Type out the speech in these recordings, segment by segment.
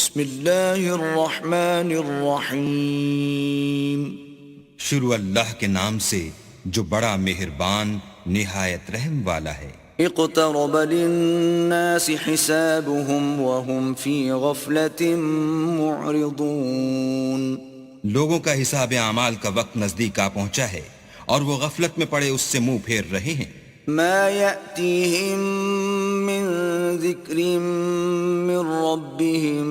بسم اللہ الرحمن الرحیم. شروع اللہ کے نام سے جو بڑا مہربان نہایت رحم والا ہے. اقترب للناس حسابهم وهم في غفلة معرضون. لوگوں کا حساب اعمال کا وقت نزدیک آ پہنچا ہے اور وہ غفلت میں پڑے اس سے منہ پھیر رہے ہیں. ما يأتيهم من ذكر من ربهم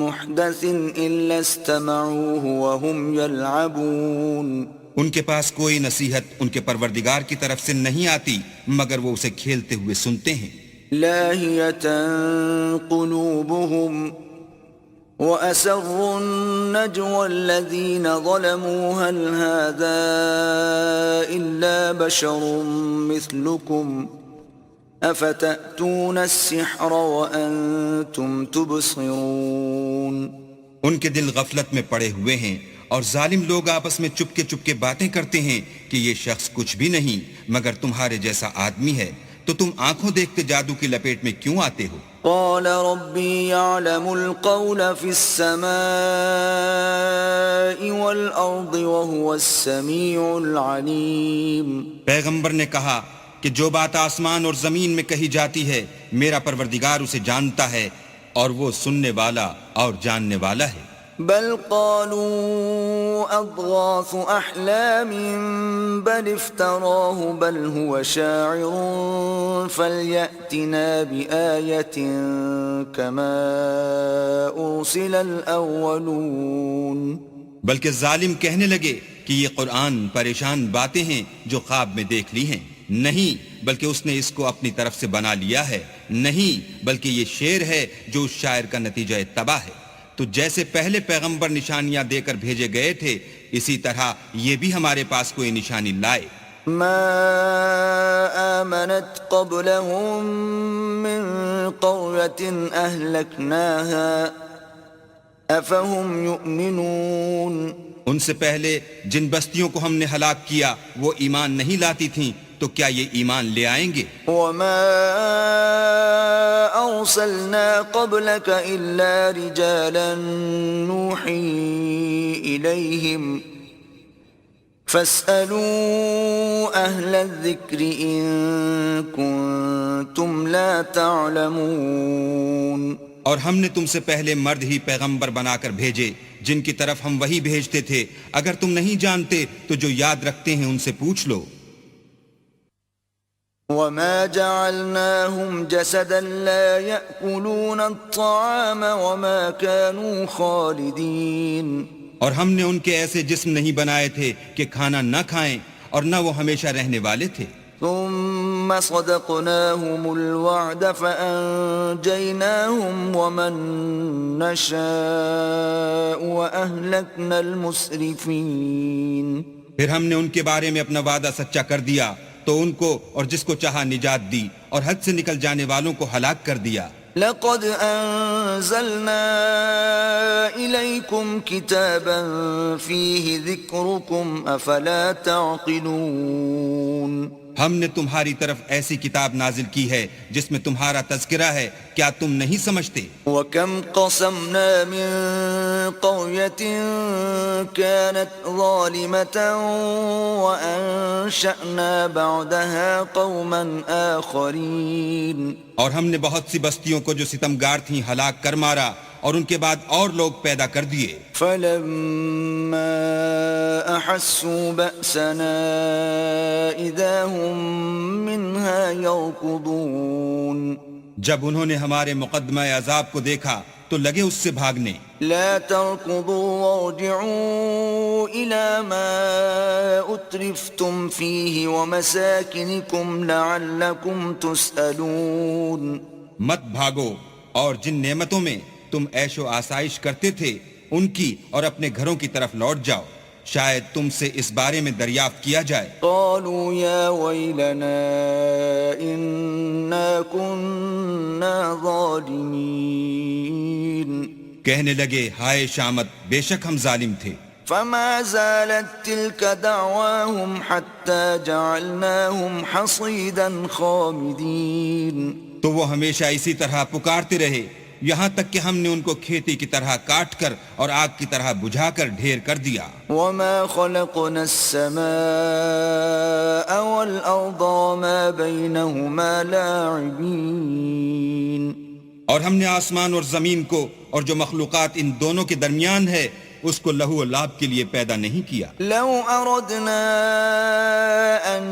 محدث إلا استمعوه وهم يلعبون. ان کے پاس کوئی نصیحت ان کے پروردگار کی طرف سے نہیں آتی مگر وہ اسے کھیلتے ہوئے سنتے ہیں. لاهية قلوبهم وأسروا النجوى الذين ظلموا هل هذا إلا بشر مثلكم أفتأتون السحر وأنتم تبصرون. ان کے دل غفلت میں پڑے ہوئے ہیں اور ظالم لوگ آپس میں چپکے چپکے باتیں کرتے ہیں کہ یہ شخص کچھ بھی نہیں مگر تمہارے جیسا آدمی ہے تو تم آنکھوں دیکھتے جادو کی لپیٹ میں کیوں آتے ہو. قال ربي يعلم القول في السماء والأرض وهو السميع العليم. پیغمبر نے کہا کہ جو بات آسمان اور زمین میں کہی جاتی ہے میرا پروردگار اسے جانتا ہے اور وہ سننے والا اور جاننے والا ہے. بل قالوا أضغاث أحلام بل افتراه بل هو شاعر فليأتنا بآية كما أرسل الأولون. بلکہ ظالم کہنے لگے کہ یہ قرآن پریشان باتیں ہیں جو خواب میں دیکھ لی ہیں. نہیں بلکہ اس نے اس کو اپنی طرف سے بنا لیا ہے. نہیں بلکہ یہ شعر ہے جو اس شاعر کا نتیجہ تباہ ہے. تو جیسے پہلے پیغمبر نشانیاں دے کر بھیجے گئے تھے اسی طرح یہ بھی ہمارے پاس کوئی نشانی لائے. ما آمنت قبلهم من قرية أهلكناها أفهم يؤمنون. ان سے پہلے جن بستیوں کو ہم نے ہلاک کیا وہ ایمان نہیں لاتی تھیں تو کیا یہ ایمان لے آئیں گے. وما أرسلنا قبلك إلا رجالا نوحي إليهم فاسألوا أهل الذكر إن كنتم لا تعلمون. اور ہم نے تم سے پہلے مرد ہی پیغمبر بنا کر بھیجے جن کی طرف ہم وہی بھیجتے تھے. اگر تم نہیں جانتے تو جو یاد رکھتے ہیں ان سے پوچھ لو. وما جعلناهم جسدا لا يأكلون الطعام وما كانوا خالدين. اور ہم نے ان کے ایسے جسم نہیں بنائے تھے کہ کھانا نہ کھائیں اور نہ وہ ہمیشہ رہنے والے تھے. ثم صدقناهم الوعد فأنجيناهم ومن نشاء وأهلكنا المسرفين. پھر ہم نے ان کے بارے میں اپنا وعدہ سچا کر دیا تو ان کو اور جس کو چاہا نجات دی اور حد سے نکل جانے والوں کو ہلاک کر دیا. لقد أنزلنا إليكم كتابا فيه ذكركم أفلا تعقلون. ہم نے تمہاری طرف ایسی کتاب نازل کی ہے جس میں تمہارا تذکرہ ہے کیا تم نہیں سمجھتے. وَكَمْ قَصَمْنَا مِن قَرْيَةٍ كَانَتْ ظَالِمَةً وَأَنشَأْنَا بَعْدَهَا قَوْمًا آخَرِينَ. اور ہم نے بہت سی بستیوں کو جو ستمگار تھیں ہلاک کر مارا اور ان کے بعد اور لوگ پیدا کر دیے. فَلَمَّا أَحَسُّوا بَأْسَنَا إِذَا هُمْ مِنْهَا يَرْكُضُونَ. جب انہوں نے ہمارے مقدمہ عذاب کو دیکھا تو لگے اس سے بھاگنے. لا تركضوا وارجعوا إلى ما أترفتم فيه ومساكنكم لعلكم تسألون. مت بھاگو اور جن نعمتوں میں تم عیش و آسائش کرتے تھے ان کی اور اپنے گھروں کی طرف لوٹ جاؤ شاید تم سے اس بارے میں دریافت کیا جائے. قالوا يا ويلنا إنا كنا ظالمين. کہنے لگے ہائے شامت بے شک ہم ظالم تھے. فما زالت تلك دعواهم حتى جعلناهم حصيدا خامدين. تو وہ ہمیشہ اسی طرح پکارتے رہے یہاں تک کہ ہم نے ان کو کھیتی کی طرح کاٹ کر اور آگ کی طرح بجھا کر ڈھیر کر دیا. وما خلقنا السماء والأرض وما بينهما لاعبين. اور ہم نے آسمان اور زمین کو اور جو مخلوقات ان دونوں کے درمیان ہے اس کو لہو و لعب کے لیے پیدا نہیں کیا. لو أردنا أن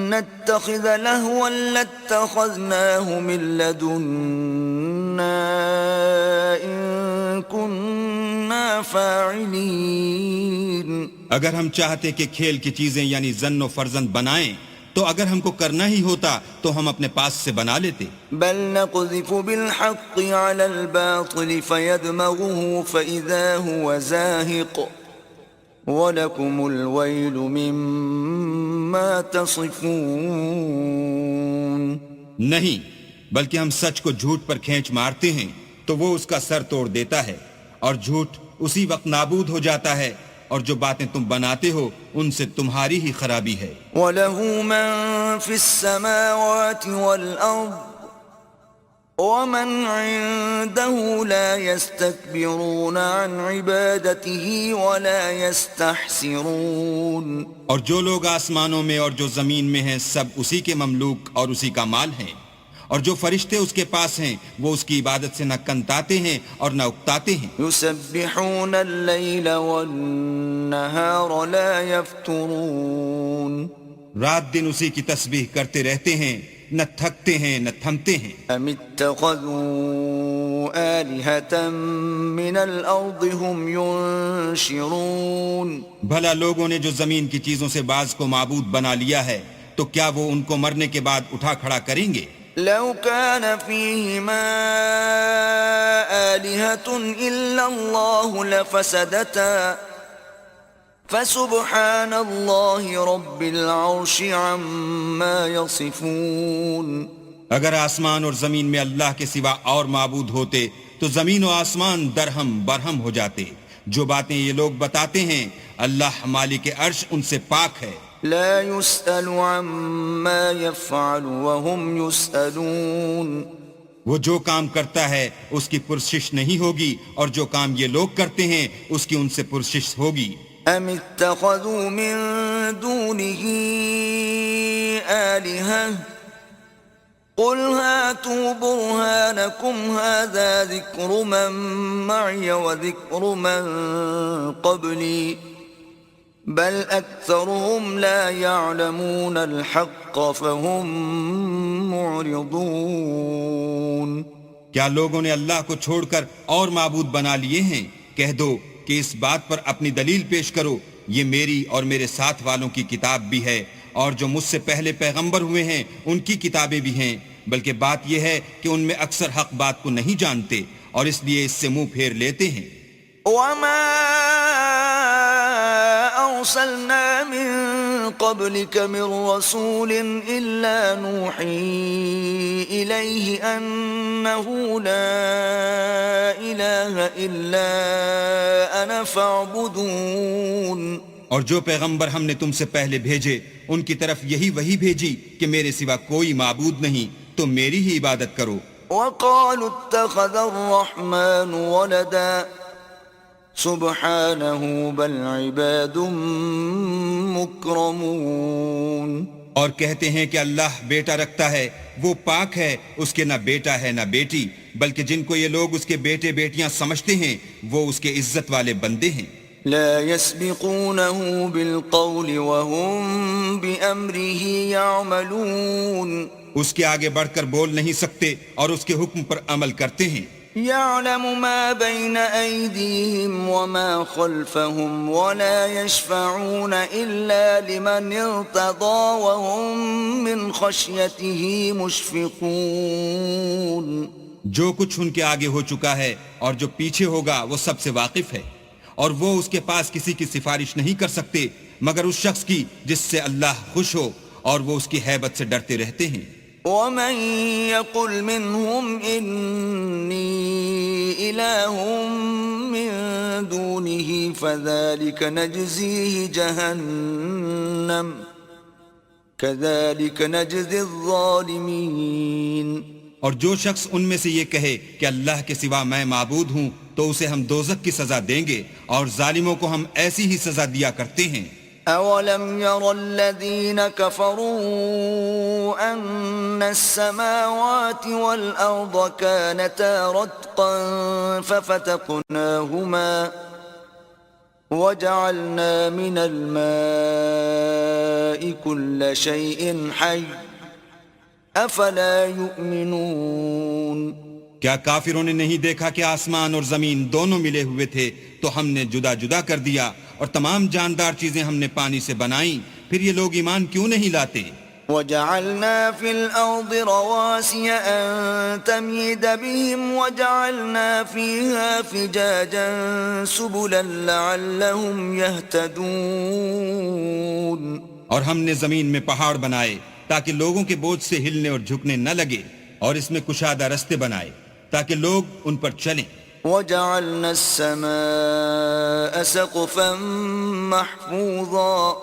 نتخذ لهوا لاتخذناه من لدنا إن كنا فاعلين. اگر ہم چاہتے کہ کھیل کی چیزیں یعنی زن و فرزند بنائیں تو اگر ہم کو کرنا ہی ہوتا تو ہم اپنے پاس سے بنا لیتے. بل نقذف بالحق على الباطل فيدمغه فإذا هو زاهق وَلَكُمُ الْوَيْلُ مِمَّا تَصِفُونَ. نہیں بلکہ ہم سچ کو جھوٹ پر کھینچ مارتے ہیں تو وہ اس کا سر توڑ دیتا ہے اور جھوٹ اسی وقت نابود ہو جاتا ہے اور جو باتیں تم بناتے ہو ان سے تمہاری ہی خرابی ہے. وَلَهُ مَن فِي السَّمَاوَاتِ وَالْأَرْضِ وَمَنْ عِندَهُ لَا يَسْتَكْبِرُونَ عَنْ عِبَادَتِهِ وَلَا يَسْتَحْسِرُونَ. اور جو لوگ آسمانوں میں اور جو زمین میں ہیں سب اسی کے مملوک اور اسی کا مال ہیں، اور جو فرشتے اس کے پاس ہیں وہ اس کی عبادت سے نہ کنتاتے ہیں اور نہ اکتاتے ہیں. يُسَبِّحُونَ اللَّيْلَ وَالنَّهَارَ لَا يَفْتُرُونَ. رات دن اسی کی تسبیح کرتے رہتے ہیں، نہ تھکتے ہیں نہ تھمتے ہیں. أَمِ اتَّخَذُوا آلِهَةً مِّنَ الْأَرْضِ هُمْ يُنشِرُونَ. بھلا لوگوں نے جو زمین کی چیزوں سے بعض کو معبود بنا لیا ہے تو کیا وہ ان کو مرنے کے بعد اٹھا کھڑا کریں گے؟ لو كان فيهما آلهة إلا الله لفسدتا فسبحان الله رب العرش عما يصفون. اگر آسمان اور زمین میں اللہ کے سوا اور معبود ہوتے تو زمین و آسمان درہم برہم ہو جاتے. جو باتیں یہ لوگ بتاتے ہیں اللہ مالک عرش ان سے پاک ہے. لا يسأل عما يفعل وهم يسألون. وہ جو کام کرتا ہے اس کی پرسش نہیں ہوگی اور جو کام یہ لوگ کرتے ہیں اس کی ان سے پرسش ہوگی. ام اتخذوا من دونه آلهة قل هاتوا برهانكم هذا ذكر من معي وذكر من قبلي بل اکثرهم لا يعلمون الحق فهم معرضون. کیا لوگوں نے اللہ کو چھوڑ کر اور معبود بنا لیے ہیں؟ کہہ دو کہ اس بات پر اپنی دلیل پیش کرو، یہ میری اور میرے ساتھ والوں کی کتاب بھی ہے اور جو مجھ سے پہلے پیغمبر ہوئے ہیں ان کی کتابیں بھی ہیں، بلکہ بات یہ ہے کہ ان میں اکثر حق بات کو نہیں جانتے اور اس لیے اس سے منہ پھیر لیتے ہیں. وما أرسلنا من قبلك من رسول إلا نوحي إليه أنه لا إله إلا أنا فاعبدون. اور جو پیغمبر ہم نے تم سے پہلے بھیجے ان کی طرف یہی وحی بھیجی کہ میرے سوا کوئی معبود نہیں، تم میری ہی عبادت کرو. وقالوا اتخذ الرحمن ولدا سبحانه بل عباد مکرمون. اور کہتے ہیں کہ اللہ بیٹا رکھتا ہے، وہ پاک ہے، اس کے نہ بیٹا ہے نہ بیٹی، بلکہ جن کو یہ لوگ اس کے بیٹے بیٹیاں سمجھتے ہیں وہ اس کے عزت والے بندے ہیں. لا يسبقونه بالقول وهم بأمره يعملون. اس کے آگے بڑھ کر بول نہیں سکتے اور اس کے حکم پر عمل کرتے ہیں. يعلم ما بين أيديهم وما خلفهم ولا يشفعون إلا لمن ارتضى وهم من خشيته مشفقون. جو کچھ ان کے آگے ہو چکا ہے اور جو پیچھے ہوگا وہ سب سے واقف ہے، اور وہ اس کے پاس کسی کی سفارش نہیں کر سکتے مگر اس شخص کی جس سے اللہ خوش ہو، اور وہ اس کی ہیبت سے ڈرتے رہتے ہیں. ومن يقل منهم إني إله من دونه فذلك نجزيه جهنم كذلك نجزي الظالمين. اور جو شخص ان میں سے یہ کہے کہ اللہ کے سوا میں معبود ہوں تو اسے ہم دوزخ کی سزا دیں گے، اور ظالموں کو ہم ایسی ہی سزا دیا کرتے ہیں۔ أَوَلَمْ يَرَ الَّذِينَ كَفَرُوا أَنَّ السَّمَاوَاتِ وَالْأَرْضَ كَانَتَا رَتْقًا فَفَتَقْنَاهُمَا وَجَعَلْنَا مِنَ الْمَاءِ كُلَّ شَيْءٍ حَيٍّ أَفَلَا يُؤْمِنُونَ۔ کیا کافروں نے نہیں دیکھا کہ آسمان اور زمین دونوں ملے ہوئے تھے تو ہم نے جدا جدا کر دیا، اور تمام جاندار چیزیں ہم نے پانی سے بنائیں، پھر یہ لوگ ایمان کیوں نہیں لاتے؟ وَجَعَلْنَا فِي الْأَرْضِ رَوَاسِيَ أَن تَمِيدَ بِهِمْ وَجَعَلْنَا فِيهَا فِجَاجًا سُبُلًا لَعَلَّهُمْ يَهْتَدُونَ۔ اور ہم نے زمین میں پہاڑ بنائے تاکہ لوگوں کے بوجھ سے ہلنے اور جھکنے نہ لگے، اور اس میں کشادہ رستے بنائے تاکہ لوگ ان پر چلیں۔ وَجَعَلْنَا السَّمَاءَ سَقْفًا مَحْفُوظًا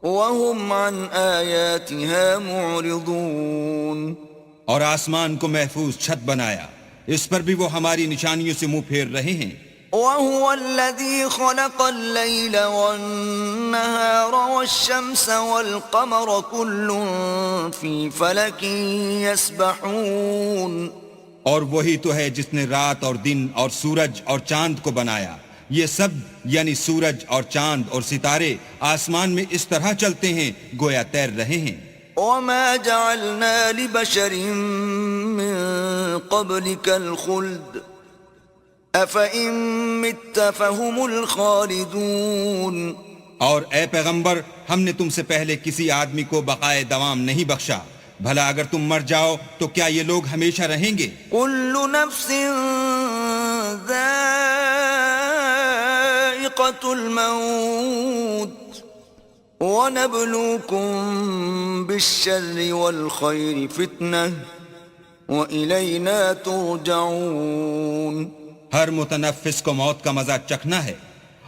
وَهُمْ عَنْ آيَاتِهَا مُعْرِضُونَ۔ اور آسمان کو محفوظ چھت بنایا، اس پر بھی وہ ہماری نشانیوں سے منہ پھیر رہے ہیں۔ وَهُوَ الَّذِي خَلَقَ اللَّيْلَ وَالنَّهَارَ وَالشَّمْسَ وَالْقَمَرَ كُلٌّ فِي فَلَكٍ يَسْبَحُونَ۔ اور وہی تو ہے جس نے رات اور دن اور سورج اور چاند کو بنایا، یہ سب یعنی سورج اور چاند اور ستارے آسمان میں اس طرح چلتے ہیں گویا تیر رہے ہیں۔ وَمَا جَعَلْنَا لِبَشَرٍ مِّن قَبْلِكَ الْخُلْدَ أَفَإِن مِّتَّ فَهُمُ الْخَالِدُونَ۔ اور اے پیغمبر، ہم نے تم سے پہلے کسی آدمی کو بقائے دوام نہیں بخشا، بھلا اگر تم مر جاؤ تو کیا یہ لوگ ہمیشہ رہیں گے؟ كُلُّ نَفْسٍ ذَائِقَةُ الْمَوْتِ وَنَبْلُوكُم بِالشَّرِّ وَالْخَيْرِ فِتْنَةً وَإِلَيْنَا تُرْجَعُونَ۔ ہر متنفس کو موت کا مزہ چکھنا ہے،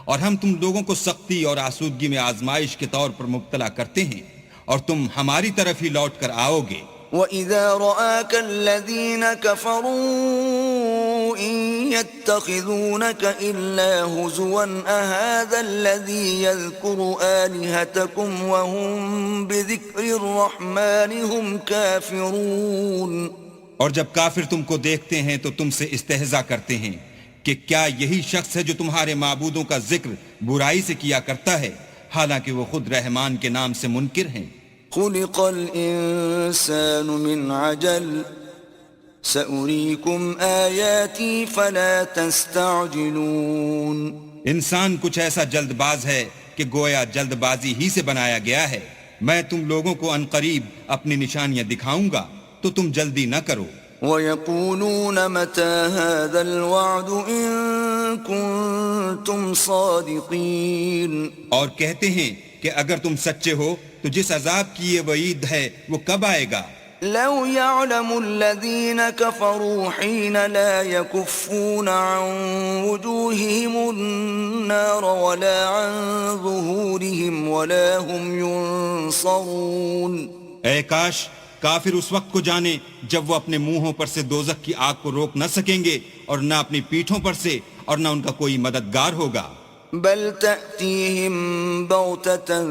اور ہم تم لوگوں کو سختی اور آسودگی میں آزمائش کے طور پر مبتلا کرتے ہیں، اور تم ہماری طرف ہی لوٹ کر آؤ گے۔ وَإِذَا رَآكَ الَّذِينَ كَفَرُوا إِن يَتَّخِذُونَكَ إِلَّا هُزُوًا أَهَذَا الَّذِي يَذْكُرُ آلِهَتَكُمْ وَهُمْ بِذِكْرِ الرَّحْمَنِ هُمْ كَافِرُونَ۔ اور جب کافر تم کو دیکھتے ہیں تو تم سے استہزاء کرتے ہیں کہ کیا یہی شخص ہے جو تمہارے معبودوں کا ذکر برائی سے کیا کرتا ہے، حالانکہ وہ خود رحمان کے نام سے منکر ہیں۔ خُلِقَ الْإِنسَانُ مِنْ عَجَلٍ سَأُرِيكُمْ آيَاتِي فَلَا تَسْتَعْجِلُونَ۔ انسان کچھ ایسا جلد باز ہے کہ گویا جلد بازی ہی سے بنایا گیا ہے، میں تم لوگوں کو عنقریب اپنی نشانیاں دکھاؤں گا تو تم جلدی نہ کرو۔ وَيَقُولُونَ مَتَى هَذَا الْوَعْدُ إِن كُنتُمْ صَادِقِينَ۔ اور کہتے ہیں کہ اگر تم سچے ہو تو جس عذاب کی یہ وعید ہے وہ کب آئے گا؟ لَوْ يَعْلَمُ الَّذِينَ كَفَرُوا حِينَ لَا يَكُفُّونَ عَن وُجُوهِهِمُ النَّارَ وَلَا عَن ظُهُورِهِمْ وَلَا هُمْ يُنصَرُونَ۔ اے کاش کافر اس وقت کو جانے جب وہ اپنے منہوں پر سے دوزخ کی آگ کو روک نہ سکیں گے، اور نہ اپنی پیٹھوں پر سے، اور نہ ان کا کوئی مددگار ہوگا۔ بل تأتيهم بغتة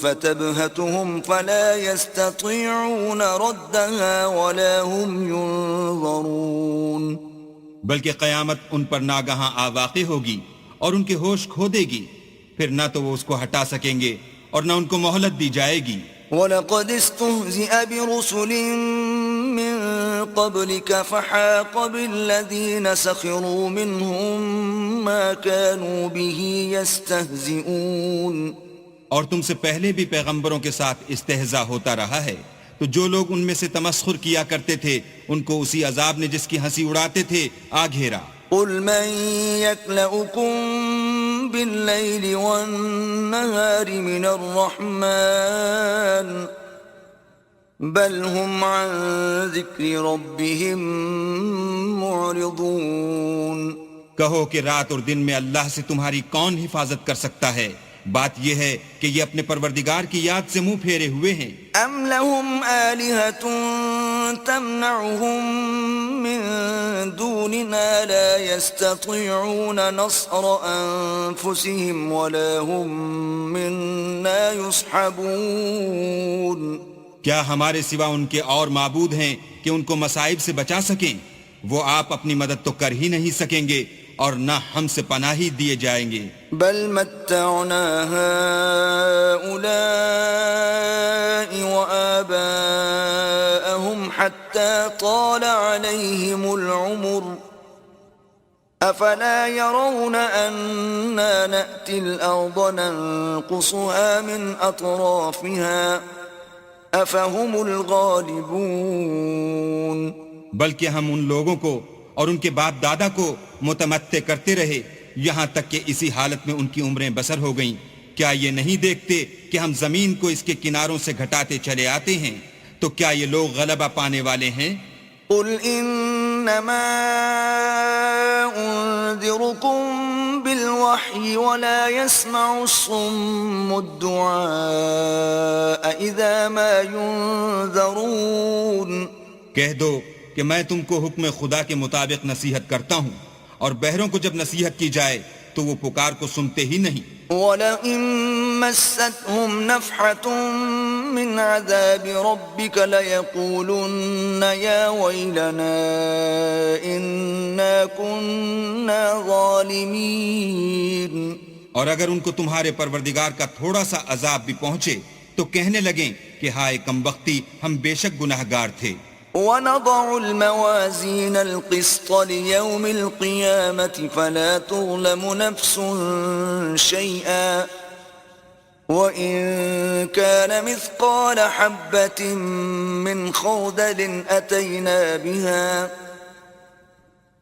فتبهتهم فلا يستطيعون ردها ولا هم ينظرون۔ بلکہ قیامت ان پر ناگہاں آ واقع ہوگی اور ان کے ہوش کھو دے گی، پھر نہ تو وہ اس کو ہٹا سکیں گے اور نہ ان کو مہلت دی جائے گی۔ وَلَقَدِ اسْتُهْزِئَ بِرُسُلٍ مِّن قَبْلِكَ فَحَاقَ بِالَّذِينَ سَخِرُوا مِنْهُم مَّا كَانُوا بِهِ يَسْتَهْزِئُونَ۔ اور تم سے پہلے بھی پیغمبروں کے ساتھ استہزاء ہوتا رہا ہے، تو جو لوگ ان میں سے تمسخر کیا کرتے تھے ان کو اسی عذاب نے جس کی ہنسی اڑاتے تھے آ گھیرا۔ قُلْ مَن يَكْلَؤُكُم بِاللَّيْلِ وَالنَّهَارِ مِنَ الرَّحْمَنِ بَلْ هُمْ عَن ذِكْرِ رَبِّهِمْ مُعْرِضُونَ۔ کہو کہ رات اور دن میں اللہ سے تمہاری کون حفاظت کر سکتا ہے؟ بات یہ ہے کہ یہ اپنے پروردگار کی یاد سے منہ پھیرے ہوئے ہیں. ام لهم آلهة تمنعهم من دوننا لا يستطيعون نصر أنفسهم ولا هم منا يصحبون. کیا ہمارے سوا ان کے اور معبود ہیں کہ ان کو مصائب سے بچا سکیں؟ وہ آپ اپنی مدد تو کر ہی نہیں سکیں گے اور نہ ہم سے پناہی دیے جائیں گے. بل متعنا هؤلاء وآباءهم حتى طال عليهم العمر أفلا يرون أنا نأتي الأرض ننقصها من أطرافها أفهم الغالبون. بلکہ ہم ان لوگوں کو اور ان کے باپ دادا کو متمتع کرتے رہے یہاں تک کہ اسی حالت میں ان کی عمریں بسر ہو گئیں. کیا یہ نہیں دیکھتے کہ ہم زمین کو اس کے کناروں سے گھٹاتے چلے آتے ہیں؟ تو کیا یہ لوگ غلبہ پانے والے ہیں؟ قل انما انذركم بالوحي ولا يسمع الصم الدعاء اذا ما ينذرون. کہہ دو کہ میں تم کو حکم خدا کے مطابق نصیحت کرتا ہوں اور بہروں کو جب نصیحت کی جائے تو وہ پکار کو سنتے ہی نہیں. وَلَئِن مَسَّتْهُمْ نَفْحَةٌ مِّنْ عَذَابِ رَبِّكَ لَيَقُولُنَّ يَا وَيْلَنَا إِنَّا كُنَّا ظَالِمِينَ. اور اگر ان کو تمہارے پروردگار کا تھوڑا سا عذاب بھی پہنچے تو کہنے لگیں کہ ہائے کمبختی، ہم بے شک گناہگار تھے. وَنَضَعُ الْمَوَازِينَ الْقِسْطَ لِيَوْمِ الْقِيَامَةِ فَلَا تُظْلَمُ نَفْسٌ شَيْئًا وَإِن كَانَ مِثْقَالَ حَبَّةٍ مِّنْ خَرْدَلٍ أَتَيْنَا بِهَا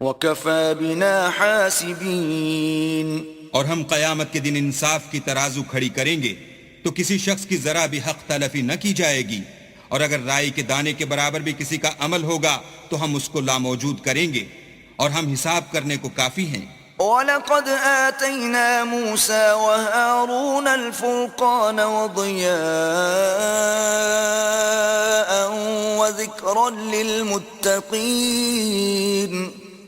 وَكَفَى بِنَا حَاسِبِينَ. اور ہم قیامت کے دن انصاف کی ترازو کھڑی کریں گے تو کسی شخص کی ذرا بھی حق تلفی نہ کی جائے گی، اور اگر رائی کے دانے کے برابر بھی کسی کا عمل ہوگا تو ہم اس کو لاموجود کریں گے، اور ہم حساب کرنے کو کافی ہیں. وَلَقَدْ آتَيْنَا مُوسَى وَهَارُونَ الْفُرْقَانَ وَضِيَاءً وَذِكْرًا لِّلْمُتَّقِينَ.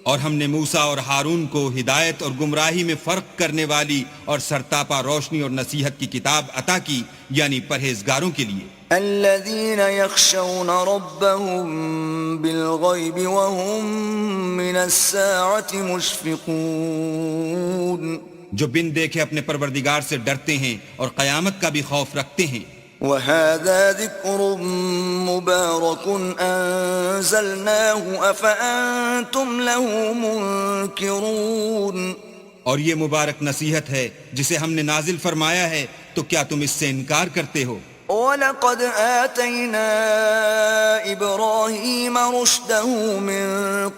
اور ہم نے موسیٰ اور ہارون کو ہدایت اور گمراہی میں فرق کرنے والی اور سرتاپا روشنی اور نصیحت کی کتاب عطا کی، یعنی پرہیزگاروں کے لیے. الذين يخشون ربهم بالغيب وهم من الساعة مشفقون. جو بن دیکھے اپنے پروردگار سے ڈرتے ہیں اور قیامت کا بھی خوف رکھتے ہیں. وهذا ذكر مبارك أنزلناه أفأنتم له منكرون. اور یہ مبارک نصیحت ہے جسے ہم نے نازل فرمایا ہے، تو کیا تم اس سے انکار کرتے ہو؟ وَلَقَدْ آتَيْنَا إِبْرَاهِيمَ رُشْدَهُ مِن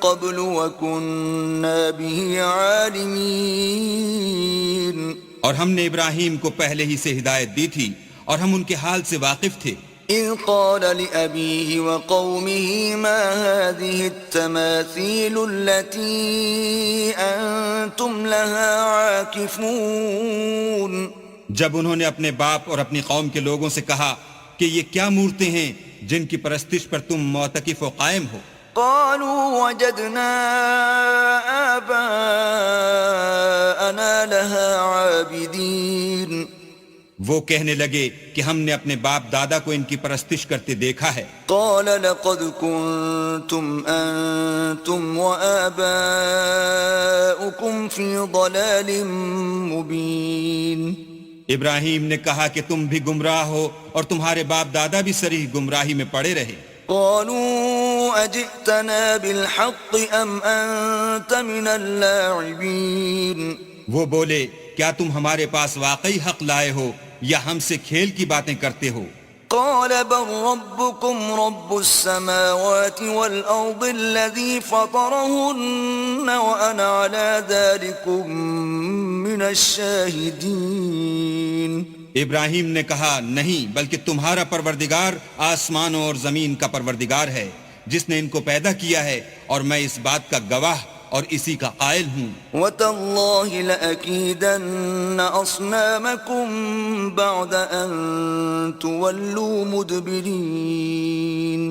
قَبْلُ وَكُنَّا بِهِ عَالِمِينَ. اور ہم نے ابراہیم کو پہلے ہی سے ہدایت دی تھی اور ہم ان کے حال سے واقف تھے. إِذْ قَالَ لِأَبِيهِ وَقَوْمِهِ مَا هَذِهِ التَّمَاثِيلُ الَّتِي أَنْتُمْ لَهَا عَاكِفُونَ. جب انہوں نے اپنے باپ اور اپنی قوم کے لوگوں سے کہا کہ یہ کیا مورتیں ہیں جن کی پرستش پر تم معتکف و قائم ہو؟ قالوا وجدنا آباءنا لها عابدين. وہ کہنے لگے کہ ہم نے اپنے باپ دادا کو ان کی پرستش کرتے دیکھا ہے. قال لقد كنتم أنتم وآباؤكم في ضلال مبين. ابراہیم نے کہا کہ تم بھی گمراہ ہو اور تمہارے باپ دادا بھی صریح گمراہی میں پڑے رہے. قالوا أجئتنا بالحق أم أنت من اللاعبين. وہ بولے کیا تم ہمارے پاس واقعی حق لائے ہو یا ہم سے کھیل کی باتیں کرتے ہو؟ قال بل ربكم رب السماوات والأرض الذي فطرهن وأنا على ذلكم من الشاهدين. ابراہیم نے کہا نہیں، بلکہ تمہارا پروردگار آسمانوں اور زمین کا پروردگار ہے جس نے ان کو پیدا کیا ہے، اور میں اس بات کا گواہ اور اسی کا قائل ہوں. وَتَاللَّهِ لَأَكِيدَنَّ أَصْنَامَكُمْ بَعْدَ أَن تُوَلُّوا مُدْبِرِينَ.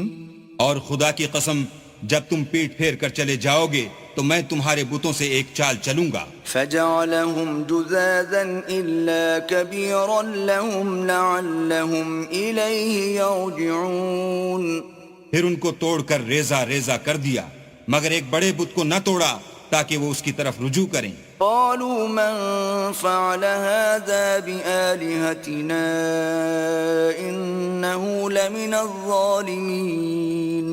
اور خدا کی قسم جب تم پیٹ پھیر کر چلے جاؤ گے تو میں تمہارے بتوں سے ایک چال چلوں گا. فَجَعَلَهُمْ جُذَاذًا إِلَّا كَبِيرًا لَهُمْ لَعَلَّهُمْ إِلَيْهِ يَرْجِعُونَ. پھر ان کو توڑ کر ریزہ ریزہ کر دیا مگر ایک بڑے بت کو نہ توڑا تاکہ وہ اس کی طرف رجوع کریں. قالوا من فعل هذا بآلهتنا إنه لمن الظالمين.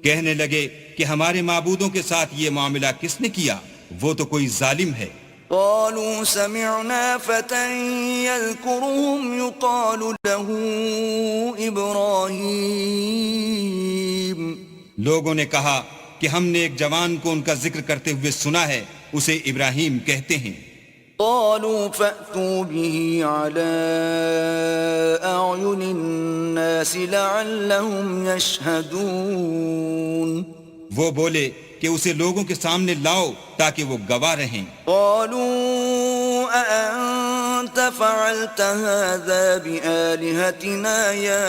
کہنے لگے کہ ہمارے معبودوں کے ساتھ یہ معاملہ کس نے کیا؟ وہ تو کوئی ظالم ہے. قالوا سمعنا فتى يذكرهم يقال له إبراهيم. لوگوں نے کہا کہ ہم نے ایک جوان کو ان کا ذکر کرتے ہوئے سنا ہے، اسے ابراہیم کہتے ہیں. قالوا فأتوا به على أعين الناس لعلهم يشهدون. وہ بولے کہ اسے لوگوں کے سامنے لاؤ تاکہ وہ گواہ رہیں. قالوا أأنت فعلت هذا بآلهتنا يا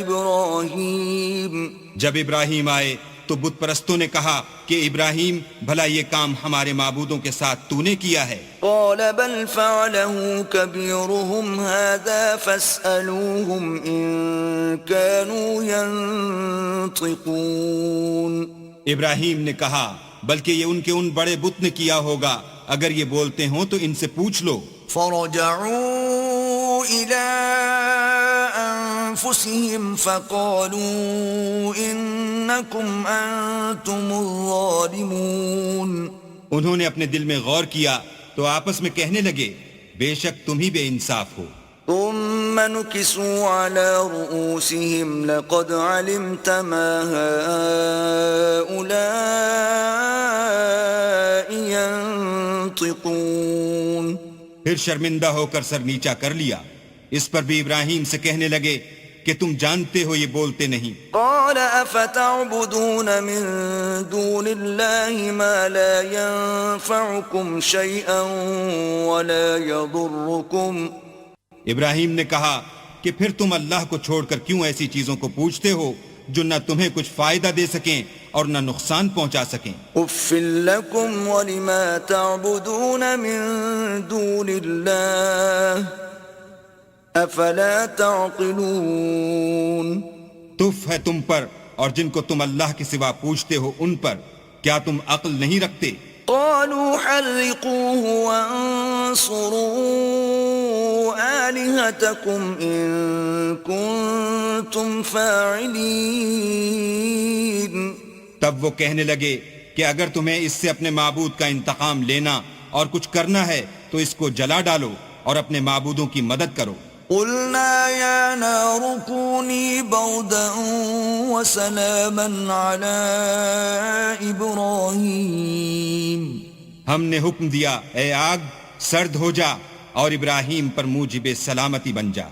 إبراهيم. جب ابراہیم آئے تو بت پرستوں نے کہا کہ ابراہیم بھلا یہ کام ہمارے معبودوں کے ساتھ تو نے کیا ہے؟ قال بل فعله كبيرهم هذا فاسألوهم إن كانوا ينطقون. ابراہیم نے کہا بلکہ یہ ان کے ان بڑے بت نے کیا ہوگا، اگر یہ بولتے ہوں تو ان سے پوچھ لو. فرجعوا إلى أنفسهم فقالوا إنكم أنتم الظالمون. انہوں نے اپنے دل میں غور کیا تو آپس میں کہنے لگے بے شک تم ہی بے انصاف ہو. ثم نكسوا على رؤوسهم لقد علمت ما هؤلاء ينطقون. پھر شرمندہ ہو کر سر نیچا کر لیا. اس پر بھی ابراہیم سے کہنے لگے کہ تم جانتے ہو یہ بولتے نہیں. قال افتعبدون من دون الله ما لا ينفعكم شيئا ولا يضركم. ابراہیم نے کہا کہ پھر تم اللہ کو چھوڑ کر کیوں ایسی چیزوں کو پوچھتے ہو جو نہ تمہیں کچھ فائدہ دے سکیں اور نہ نقصان پہنچا سکیں. اف لکم ولما تعبدون من دون اللہ افلا تعقلون. تف ہے تم پر اور جن کو تم اللہ کے سوا پوچھتے ہو ان پر، کیا تم عقل نہیں رکھتے؟ قالوا حرقوه وانصروا آلهتكم إن كنتم فاعلين. تب وہ کہنے لگے کہ اگر تمہیں اس سے اپنے معبود کا انتقام لینا اور کچھ کرنا ہے تو اس کو جلا ڈالو اور اپنے معبودوں کی مدد کرو. قلنا يا نار كوني بردا وسلاما على إبراهيم. ہم نے حکم دیا اے آگ سرد ہو جا اور ابراہیم پر موجب سلامتی بن جا.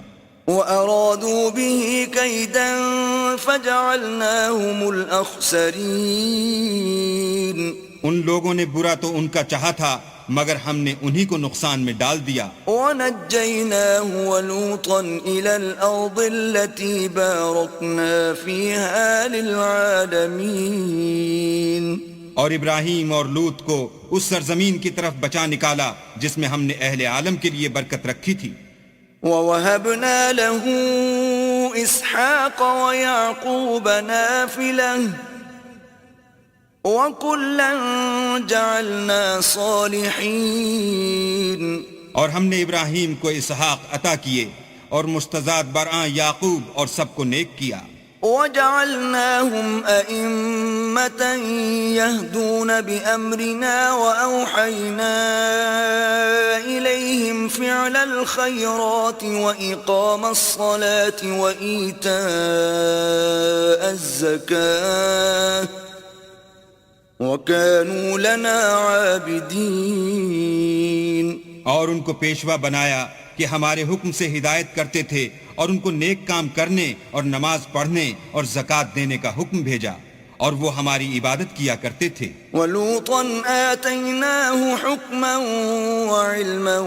وأرادوا به كيدا فجعلناهم الأخسرين. ان لوگوں نے برا تو ان کا چاہا تھا مگر ہم نے انہی کو نقصان میں ڈال دیا. وَنَجَّيْنَاهُ وَلُوطًا إِلَى الْأَرْضِ الَّتِي بَارَكْنَا فِيهَا لِلْعَالَمِينَ. اور ابراہیم اور لوط کو اس سرزمین کی طرف بچا نکالا جس میں ہم نے اہل عالم کے لیے برکت رکھی تھی. وَوَهَبْنَا لَهُ إِسْحَاقَ وَيَعْقُوبَ نَافِلَةً وَكُلًّا جَعَلْنَا صَالِحِينَ. اور ہم نے ابراہیم کو اسحاق عطا کیے اور مستضاد برآں یعقوب اور سب کو نیک کیا. وَجَعَلْنَاهُمْ أَئِمَّةً يَهْدُونَ بِأَمْرِنَا وَأَوْحَيْنَا إِلَيْهِمْ فِعْلَ الْخَيْرَاتِ وَإِقَامَ الصَّلَاةِ وَإِيتَاءَ الزَّكَاةِ وَكَانُوا لَنَا عَابِدِينَ. اور ان کو پیشوا بنایا کہ ہمارے حکم سے ہدایت کرتے تھے اور ان کو نیک کام کرنے اور نماز پڑھنے اور زکوٰۃ دینے کا حکم بھیجا اور وہ ہماری عبادت کیا کرتے تھے. وَلُوطًا آتَيْنَاهُ حُكْمًا وَعِلْمًا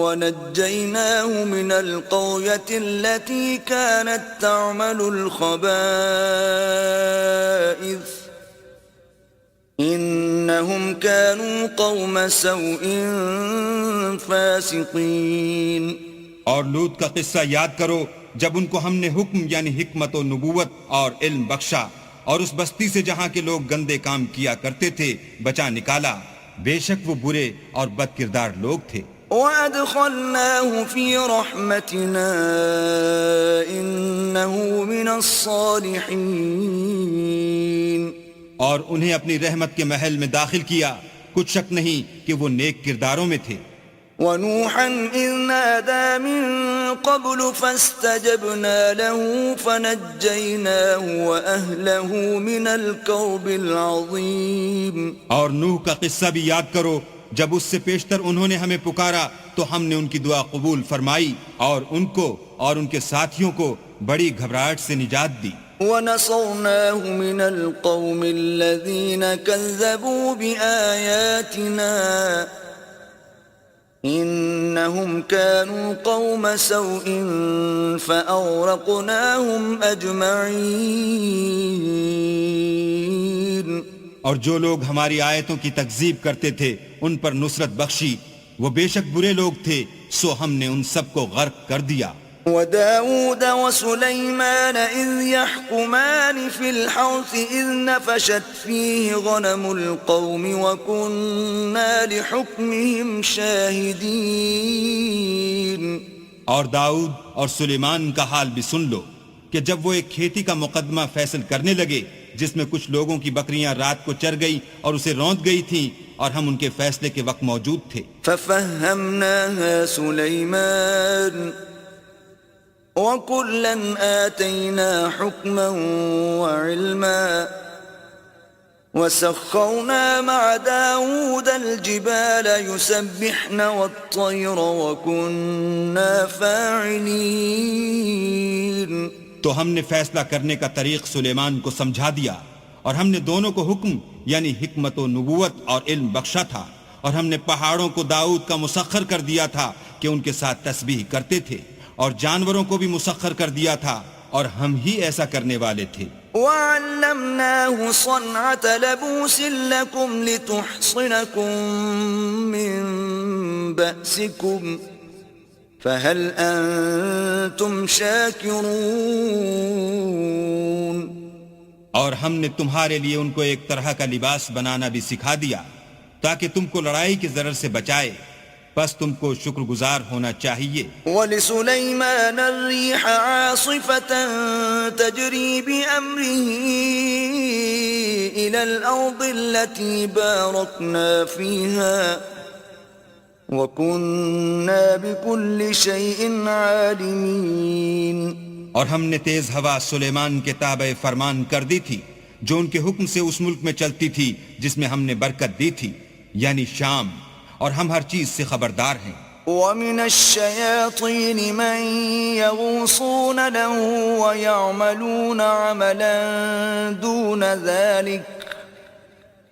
وَنَجَّيْنَاهُ مِنَ الْقَرْيَةِ الَّتِي كَانَتْ تَعْمَلُ الْخَبَائِثَ إِنَّهُمْ كَانُوا قَوْمَ سَوْءٍ فَاسِقِينَ. اور لوط کا قصہ یاد کرو جب ان کو ہم نے حکم یعنی حکمت و نبوت اور علم بخشا اور اس بستی سے جہاں کے لوگ گندے کام کیا کرتے تھے بچا نکالا. بے شک وہ برے اور بد کردار لوگ تھے. وَأَدْخَلْنَاهُ فِي رَحْمَتِنَا إِنَّهُ مِنَ الصَّالِحِينَ. اور انہیں اپنی رحمت کے محل میں داخل کیا. کچھ شک نہیں کہ وہ نیک کرداروں میں تھے. وَنُوحًا إِذْ نَادَى مِن قَبْلُ فَاسْتَجَبْنَا لَهُ فَنَجَّيْنَاهُ وَأَهْلَهُ مِنَ الْكَرْبِ الْعَظِيمِ. اور نوح کا قصہ بھی یاد کرو جب اس سے پیشتر انہوں نے ہمیں پکارا تو ہم نے ان کی دعا قبول فرمائی اور ان کو اور ان کے ساتھیوں کو بڑی گھبراہٹ سے نجات دی. وَنَصَرْنَاهُ مِنَ الْقَوْمِ الَّذِينَ كَذَّبُوا بِآيَاتِنَا إِنَّهُمْ كَانُوا قَوْمَ سَوْءٍ فَأَغْرَقْنَاهُمْ أَجْمَعِينَ. اور جو لوگ ہماری آیتوں کی تکذیب کرتے تھے ان پر نصرت بخشی. وہ بے شک برے لوگ تھے سو ہم نے ان سب کو غرق کر دیا. وَدَاوُودَ وَسُلَيْمَانَ إِذْ يَحْكُمَانِ فِي الْحَرْثِ إِذْ نَفَشَتْ فِيهِ غَنَمُ الْقَوْمِ وَكُنَّا لِحُكْمِهِمْ شَاهِدِينَ. اور داؤد اور سلیمان کا حال بھی سن لو کہ جب وہ ایک کھیتی کا مقدمہ فیصل کرنے لگے جس میں کچھ لوگوں کی بکریاں رات کو چر گئی اور اسے روند گئی تھیں اور ہم ان کے فیصلے کے وقت موجود تھے. فَفَهَّمْنَاهَا سُلَيْمَانَ وَكُلًّا آتَيْنَا حُكْمًا وَعِلْمًا وَسَخَّرْنَا مَعَ دَاوُودَ الْجِبَالَ يُسَبِّحْنَ وَالطَّيْرَ وَكُنَّا فَاعِلِينَ. تو ہم نے فیصلہ کرنے کا طریق سلیمان کو سمجھا دیا اور ہم نے دونوں کو حکم یعنی حکمت و نبوت اور علم بخشا تھا. اور ہم نے پہاڑوں کو داؤد کا مسخر کر دیا تھا کہ ان کے ساتھ تسبیح کرتے تھے اور جانوروں کو بھی مسخر کر دیا تھا اور ہم ہی ایسا کرنے والے تھے. وَعَلَّمْنَاهُ صَنْعَةَ لَبُوسٍ لَكُمْ لِتُحْصِنَكُمْ مِنْ بَأْسِكُمْ فَهَلْ أَنْتُمْ شَاكِرُونَ. اور ہم نے تمہارے لیے ان کو ایک طرح کا لباس بنانا بھی سکھا دیا تاکہ تم کو لڑائی کے ضرر سے بچائے. بس تم کو شکر گزار ہونا چاہیے. وَلِسُلَيْمَانَ الرِّيحَ عَاصِفَةً تَجْرِي بِأَمْرِهِ إِلَى الْأَرْضِ الَّتِي بَارَكْنَا فِيهَا وَكُنَّا بِكُلِّ شَيْءٍ عَالِمِينَ. اور ہم نے تیز ہوا سلیمان کے تابع فرمان کر دی تھی جو ان کے حکم سے اس ملک میں چلتی تھی جس میں ہم نے برکت دی تھی یعنی شام. اور ہم ہر چیز سے خبردار ہیں. وَمِنَ الشَّيَاطِينِ مَن يَغُوصُونَ لَهُ وَيَعْمَلُونَ عَمَلًا دُونَ ذَلِكَ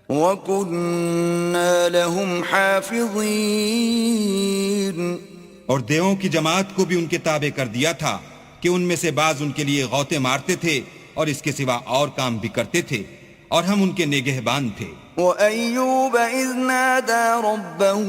وَكُنَّا لَهُمْ حَافِظِينَ. اور دیووں کی جماعت کو بھی ان کے تابع کر دیا تھا کہ ان میں سے بعض ان کے لیے غوطے مارتے تھے اور اس کے سوا اور کام بھی کرتے تھے اور ہم ان کے نگہبان تھے. وَأَيُّوبَ إِذْ نَادَى رَبَّهُ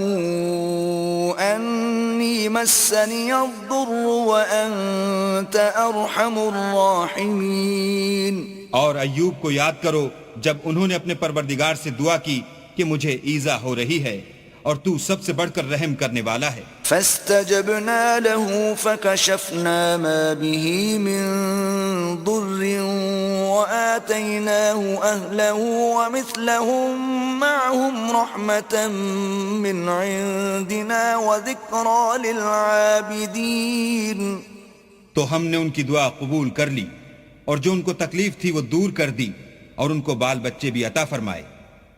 أَنِّي مَسَّنِيَ الضُّرُّ وَأَنْتَ أَرْحَمُ الرَّاحِمِينَ. اور ایوب کو یاد کرو جب انہوں نے اپنے پروردگار سے دعا کی کہ مجھے ایذا ہو رہی ہے اور تو سب سے بڑھ کر رحم کرنے والا ہے. فَاسْتَجَبْنَا لَهُ فَكَشَفْنَا مَا بِهِ مِن ضُرٍّ وَآتَيْنَاهُ أَهْلَهُ وَمِثْلَهُم مَّعَهُمْ رَحْمَةً مِّنْ عِندِنَا وَذِكْرَىٰ لِلْعَابِدِينَ. تو ہم نے ان کی دعا قبول کر لی اور جو ان کو تکلیف تھی وہ دور کر دی اور ان کو بال بچے بھی عطا فرمائے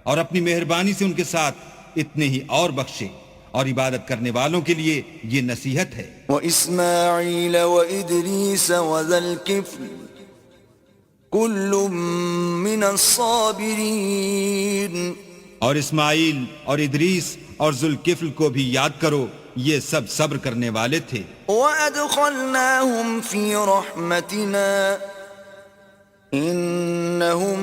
اور اپنی مہربانی سے ان کے ساتھ اتنے ہی اور بخشے اور عبادت کرنے والوں کے لیے یہ نصیحت ہے. وَإِسْمَاعِيلَ وَإِدْرِيسَ وَذَا الْكِفْلِ كل من الصابرين اور اسماعیل اور ادریس اور ذوالکفل کو بھی یاد کرو، یہ سب صبر کرنے والے تھے۔ وَأَدْخَلْنَاهُمْ فِي رَحْمَتِنَا إِنَّهُمْ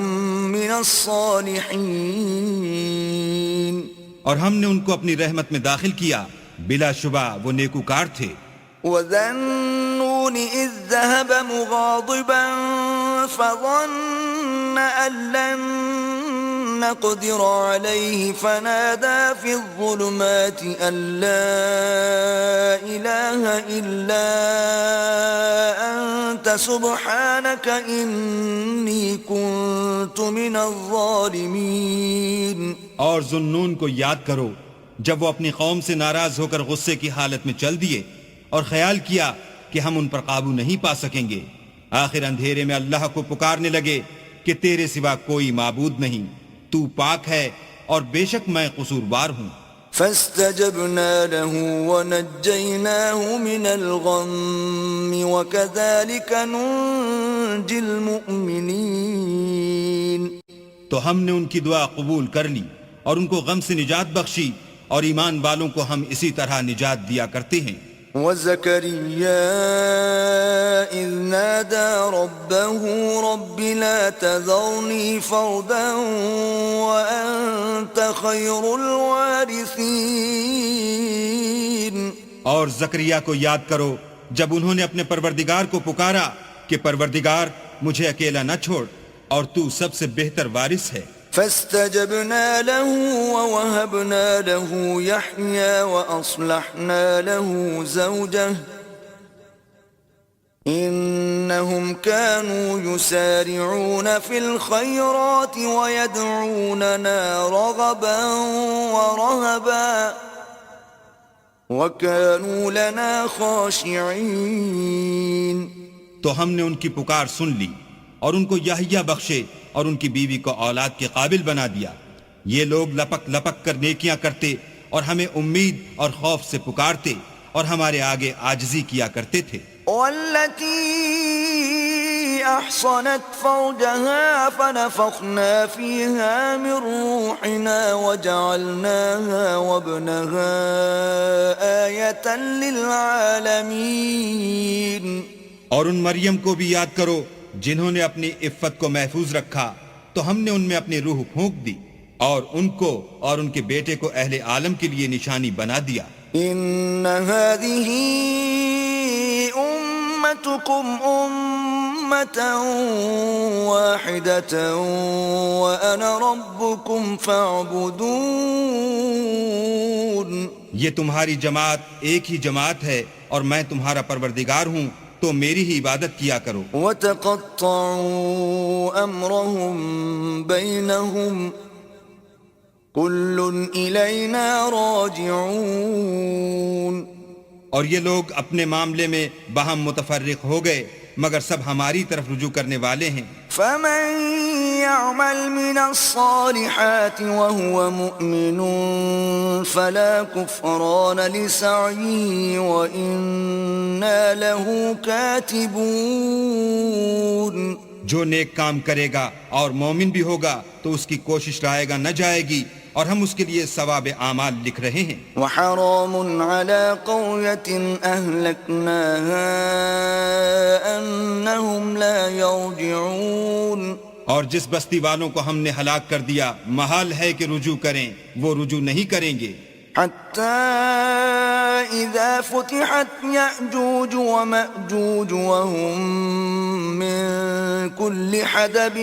مِنَ الصَّالِحِينَ اور ہم نے ان کو اپنی رحمت میں داخل کیا، بلا شبہ وہ نیکوکار تھے۔ وَذَا النُّونِ إِذ ذَّهَبَ مُغَاضِبًا فَظَنَّ أَن لَّن نَّقْدِرَ عَلَيْهِ فَنَادَىٰ فِي الظُّلُمَاتِ أَن لَّا إِلَٰهَ إِلَّا أَنتَ سُبْحَانَكَ إِنِّي كُنتُ مِنَ الظَّالِمِينَ۔ اور ذُنُّون کو یاد کرو جب وہ اپنی قوم سے ناراض ہو کر غصے کی حالت میں چل دیے اور خیال کیا کہ ہم ان پر قابو نہیں پا سکیں گے، آخر اندھیرے میں اللہ کو پکارنے لگے کہ تیرے سوا کوئی معبود نہیں، تو پاک ہے اور بے شک میں قصوروار ہوں۔ فاستجبنا له ونجيناه من الغم وكذلك ننجي المؤمنين۔ تو ہم نے ان کی دعا قبول کر لی اور ان کو غم سے نجات بخشی، اور ایمان والوں کو ہم اسی طرح نجات دیا کرتے ہیں۔ وزكريا إذ نادى ربه رب لا تذرني فردا وأنت خير الوارثين۔ اور زکریا کو یاد کرو جب انہوں نے اپنے پروردگار کو پکارا کہ پروردگار مجھے اکیلا نہ چھوڑ اور تو سب سے بہتر وارث ہے۔ فاستجبنا له ووهبنا له يحيى وأصلحنا له زوجه إنهم كانوا يسارعون في الخيرات ويدعوننا رغبا ورهبا وكانوا لنا خاشعين۔ تو ہم نے ان کی پکار سن لی اور ان کو یحییٰ بخشے اور ان کی بیوی کو اولاد کے قابل بنا دیا۔ یہ لوگ لپک لپک کر نیکیاں کرتے اور ہمیں امید اور خوف سے پکارتے اور ہمارے آگے عاجزی کیا کرتے تھے۔ والتي أحصنت فرجها فنفخنا فيها من روحنا وجعلناها وابنها آية للعالمين۔ اور ان مریم کو بھی یاد کرو جنہوں نے اپنی عفت کو محفوظ رکھا، تو ہم نے ان میں اپنی روح پھونک دی اور ان کو اور ان کے بیٹے کو اہل عالم کے لیے نشانی بنا دیا۔ ان هذه امتكم امة واحدة وانا ربكم فاعبدون۔ یہ تمہاری جماعت ایک ہی جماعت ہے اور میں تمہارا پروردگار ہوں، تو میری ہی عبادت کیا کرو۔ وَتَقَطَّعُوا أَمْرَهُمْ بَيْنَهُمْ كُلٌّ إِلَيْنَا رَاجِعُونَ۔ اور یہ لوگ اپنے معاملے میں باہم متفرق ہو گئے مگر سب ہماری طرف رجوع کرنے والے ہیں۔ فَمَن يَعْمَلْ مِنَ الصَّالِحَاتِ وَهُوَ مُؤْمِنٌ فَلَا كُفْرَانَ لِسَعْيِهِ وَإِنَّا لَهُ كَاتِبُونَ۔ جو نیک کام کرے گا اور مومن بھی ہوگا تو اس کی کوشش رائے گا نہ جائے گی، اور ہم اس کے لیے ثواب اعمال لکھ رہے ہیں۔ وحرام على قرية أهلكناها أنهم لا يرجعون۔ اور جس بستی والوں کو ہم نے ہلاک کر دیا محال ہے کہ رجوع کریں، وہ رجوع نہیں کریں گے۔ حتى إذا فتحت يأجوج ومأجوج وهم من كل حدب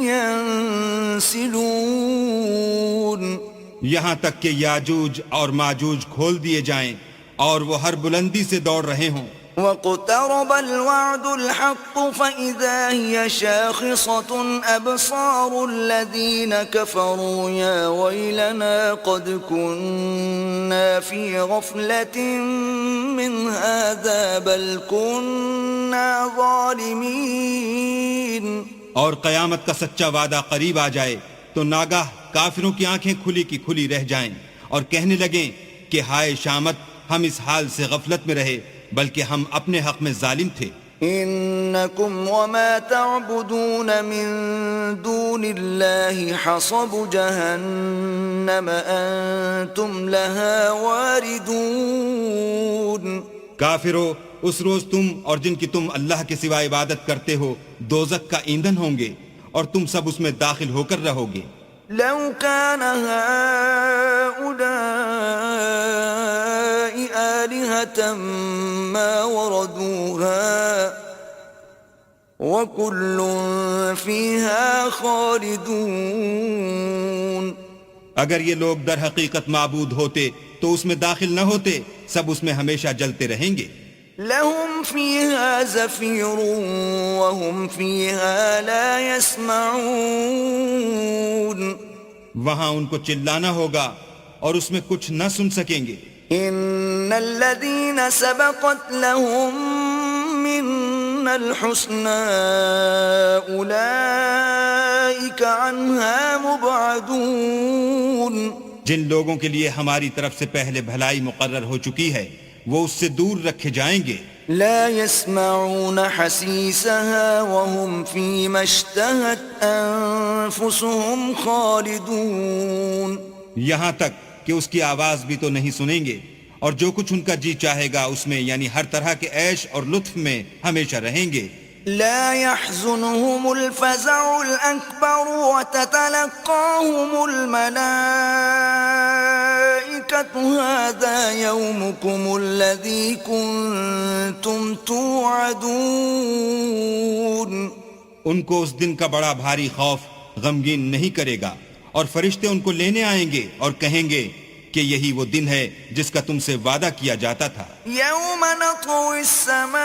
ينسلون۔ یہاں تک کہ یاجوج اور ماجوج کھول دیے جائیں اور وہ ہر بلندی سے دوڑ رہے ہوں۔ واقترب الوعد الحق فإذا هي شاخصة أبصار الذين كفروا يا ويلنا قد كنا في غفلة من هذا بل كنا ظالمين۔ اور قیامت کا سچا وعدہ قریب آ جائے تو ناگاہ کافروں کی آنکھیں کھلی کی کھلی رہ جائیں اور کہنے لگیں کہ ہائے شامت، ہم اس حال سے غفلت میں رہے بلکہ ہم اپنے حق میں ظالم تھے۔ إنكم وما تعبدون من دون الله حصب جهنم أنتم لها واردون. کافرو، اس روز تم اور جن کی تم اللہ کے سوا عبادت کرتے ہو دوزخ کا ایندھن ہوں گے اور تم سب اس میں داخل ہو کر رہو گے. لو كان هؤلاء آلهة ما وردوها وكل فيها خالدون. اگر یہ لوگ در حقیقت معبود ہوتے تو اس میں داخل نہ ہوتے، سب اس میں ہمیشہ جلتے رہیں گے. لهم فيها زفير وهم فيها لا يسمعون. وہاں ان کو چلانا ہوگا اور اس میں کچھ نہ سن سکیں گے. ان الذين سبقت لهم منا الحسنى اولئك عنها مبعدون. جن لوگوں کے لیے ہماری طرف سے پہلے بھلائی مقرر ہو چکی ہے وہ اس سے دور رکھے جائیں گے. لا يسمعون حسيسها وهم فيما اشتهت أنفسهم خالدون. یہاں تک کہ اس کی آواز بھی تو نہیں سنیں گے اور جو کچھ ان کا جی چاہے گا اس میں یعنی ہر طرح کے عیش اور لطف میں ہمیشہ رہیں گے. لا يحزنهم الفزع الأكبر وتتلقاهم الملائكة هذا يومكم الذي كنتم توعدون. ان کو اس دن کا بڑا بھاری خوف غمگین نہیں کرے گا اور فرشتے ان کو لینے آئیں گے اور کہیں گے کہ یہی وہ دن ہے جس کا تم سے وعدہ کیا جاتا تھا. يوم نطوي السماء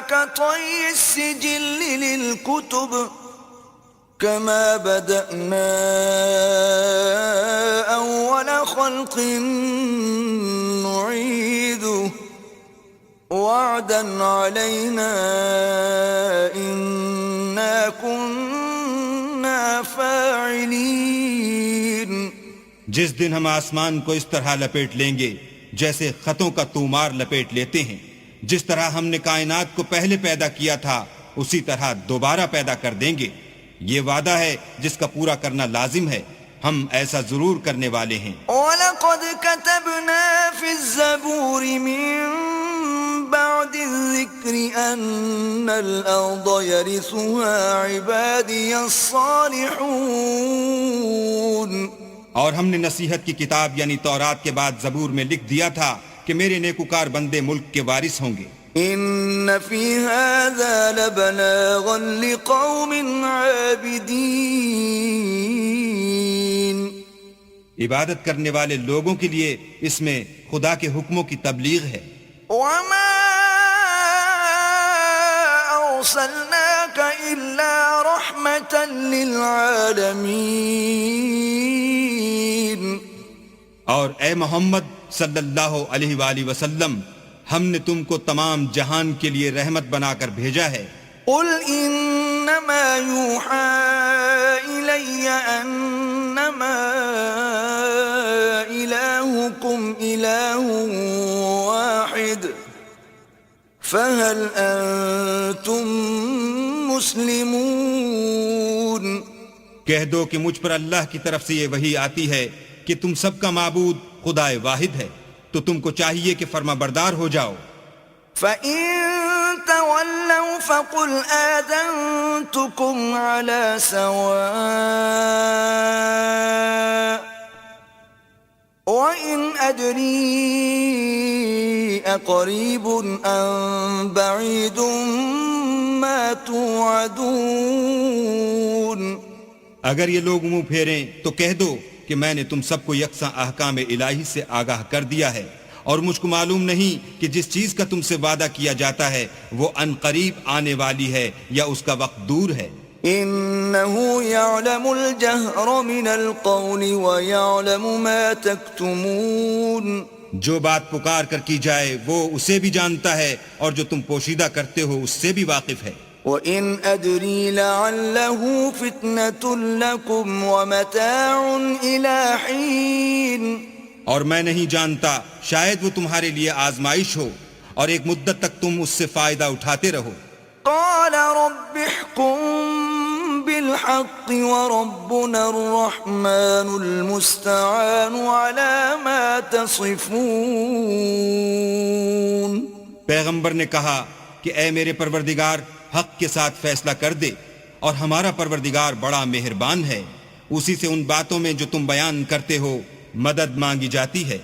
كطي السجل للكتب كما بدأنا أول خلق نعيده وعدا علينا إنا كنا فاعلين. جس دن ہم آسمان کو اس طرح لپیٹ لیں گے جیسے خطوں کا تومار لپیٹ لیتے ہیں، جس طرح ہم نے کائنات کو پہلے پیدا کیا تھا اسی طرح دوبارہ پیدا کر دیں گے. یہ وعدہ ہے جس کا پورا کرنا لازم ہے، ہم ایسا ضرور کرنے والے ہیں. وَلَقَدْ كَتَبْنَا فِي الزَّبُورِ مِن بَعْدِ الذِّكْرِ أَنَّ الْأَرْضَ يَرِثُهَا عِبَادِيَ الصَّالِحُونَ. اور ہم نے نصیحت کی کتاب یعنی تورات کے بعد زبور میں لکھ دیا تھا کہ میرے نیکوکار بندے ملک کے وارث ہوں گے. ان فی هذا لبلاغا لقوم عابدین. عبادت کرنے والے لوگوں کے لیے اس میں خدا کے حکموں کی تبلیغ ہے. وما ارسلناک الا رحمة للعالمین. اور اے محمد صلی اللہ علیہ وآلہ وسلم، ہم نے تم کو تمام جہان کے لیے رحمت بنا کر بھیجا ہے. قل انما یوحى الی انما الہکم الہ واحد فهل انتم مسلمون. کہہ دو کہ مجھ پر اللہ کی طرف سے یہ وحی آتی ہے کہ تم سب کا معبود خدا واحد ہے، تو تم کو چاہیے کہ فرما بردار ہو جاؤ. فَإِن تَوَلَّوْا فَقُلْ آذَنْتُكُمْ عَلَى سَوَاءٍ وَإِنْ أَدْرِي أَقَرِيبٌ أَمْ بَعِيدٌ مَا تُوعَدُونَ. اگر یہ لوگ منہ پھیریں تو کہہ دو کہ میں نے تم سب کو یکساں احکام الہی سے آگاہ کر دیا ہے، اور مجھ کو معلوم نہیں کہ جس چیز کا تم سے وعدہ کیا جاتا ہے وہ ان قریب آنے والی ہے یا اس کا وقت دور ہے. إِنَّهُ يَعْلَمُ الْجَهْرَ مِنَ الْقَوْلِ وَيَعْلَمُ مَا تَكْتُمُونَ. جو بات پکار کر کی جائے وہ اسے بھی جانتا ہے اور جو تم پوشیدہ کرتے ہو اس سے بھی واقف ہے. وَإِنْ أَدْرِي لَعَلَّهُ فِتْنَةٌ لَكُمْ وَمَتَاعٌ إِلَى حِينٍ. اور میں نہیں جانتا، شاید وہ تمہارے لیے آزمائش ہو اور ایک مدت تک تم اس سے فائدہ اٹھاتے رہو. قال رب احكم بالحق وربنا الرحمن المستعان على ما تصفون. پیغمبر نے کہا کہ اے میرے پروردگار حق کے ساتھ فیصلہ کر دے، اور ہمارا پروردگار بڑا مہربان ہے، اسی سے ان باتوں میں جو تم بیان کرتے ہو مدد مانگی جاتی ہے.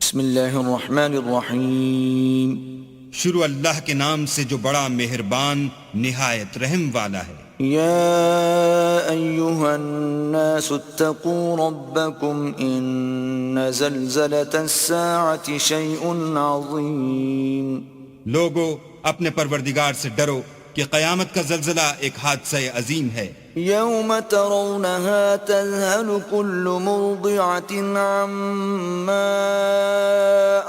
بسم اللہ الرحمن الرحیم. شروع اللہ کے نام سے جو بڑا مہربان نہایت رحم والا ہے. یا ایہا الناس اتقوا ربکم ان زلزلة الساعة شیء عظیم. لوگو اپنے پروردگار سے ڈرو کہ قیامت کا زلزلہ ایک حادثہ عظیم ہے. یوم ترونها تذهل كل مرضعة عما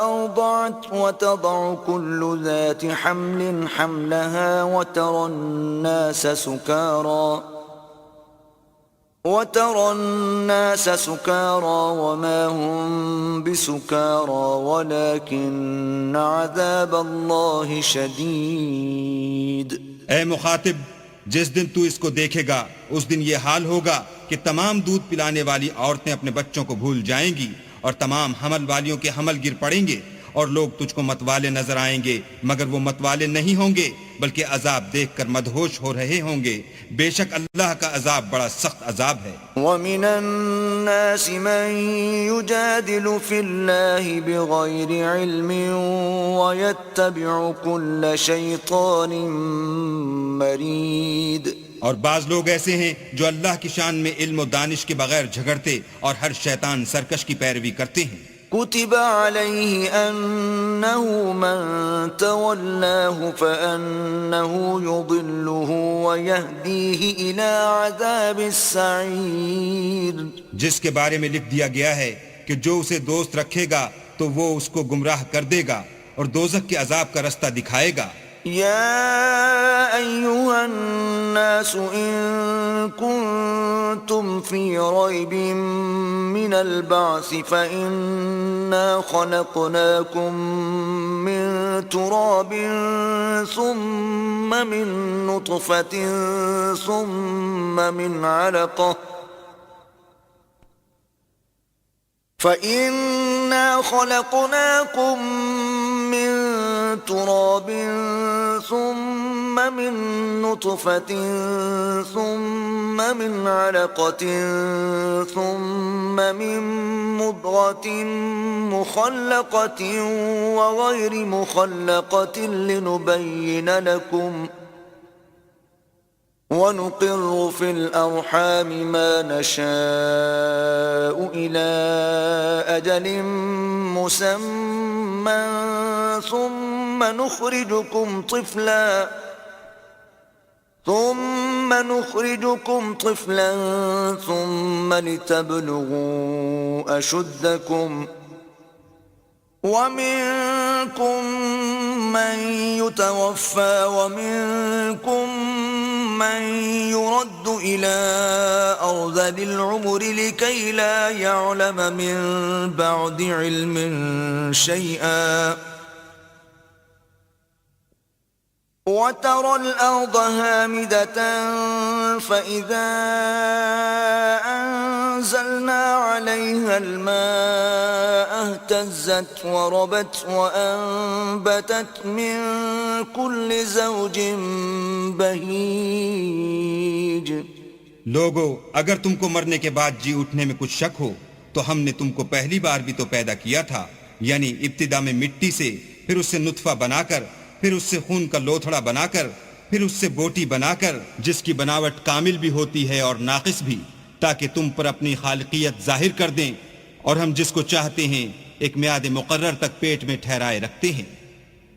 أرضعت وتضع كل ذات حمل حملها وترى الناس سكارى وما هم بسكارى ولكن عذاب الله شديد. اے مخاطب، جس دن تو اس کو دیکھے گا اس دن یہ حال ہوگا کہ تمام دودھ پلانے والی عورتیں اپنے بچوں کو بھول جائیں گی اور تمام حمل والیوں کے حمل گر پڑیں گے، اور لوگ تجھ کو متوالے نظر آئیں گے مگر وہ متوالے نہیں ہوں گے بلکہ عذاب دیکھ کر مدہوش ہو رہے ہوں گے. بے شک اللہ کا عذاب بڑا سخت عذاب ہے. وَمِنَ النَّاسِ مَن يُجَادِلُ فِي اللَّهِ بِغَيْرِ عِلْمٍ وَيَتَّبِعُ كُلَّ شَيْطَانٍ مَرِيدٍ. اور بعض لوگ ایسے ہیں جو اللہ کی شان میں علم و دانش کے بغیر جھگڑتے اور ہر شیطان سرکش کی پیروی کرتے ہیں. كتب عليه أنه من تولاه فأنه يضله ويهديه إلى عذاب السعير. جس کے بارے میں لکھ دیا گیا ہے کہ جو اسے دوست رکھے گا تو وہ اس کو گمراہ کر دے گا اور دوزخ کے عذاب کا رستہ دکھائے گا. يا أيها الناس إن كنتم في ريب من البعث فإنا خلقناكم من تراب ثم من نطفة ثم من علقة فإنا خلقناكم من تراب ثم من نطفة ثم من علقة ثم من مضغة مخلقة وغير مخلقة لنبين لكم ونقر في الأرحام ما نشاء إلى أجل مسمى ثم نخرجكم طفلا ثم لتبلغوا أشدكم ومنكم من يتوفى ومنكم من يرد إلى أرذل العمر لكي لا يعلم من بعد علم شيئا وترى الأرض هامدة فإذا أنزلنا عليها الماء اهتزت وربت وأنبتت من كل زوج بهيج. لوگو اگر تم کو مرنے کے بعد جی اٹھنے میں کچھ شک ہو تو ہم نے تم کو پہلی بار بھی تو پیدا کیا تھا، یعنی ابتدا میں مٹی سے، پھر اس سے نطفہ بنا کر، پھر اس سے خون کا لوتھڑا بنا کر، پھر اس سے بوٹی بنا کر جس کی بناوٹ کامل بھی ہوتی ہے اور ناقص بھی، تاکہ تم پر اپنی خالقیت ظاہر کر دیں. اور ہم جس کو چاہتے ہیں ایک میعاد مقرر تک پیٹ میں ٹھہرائے رکھتے ہیں،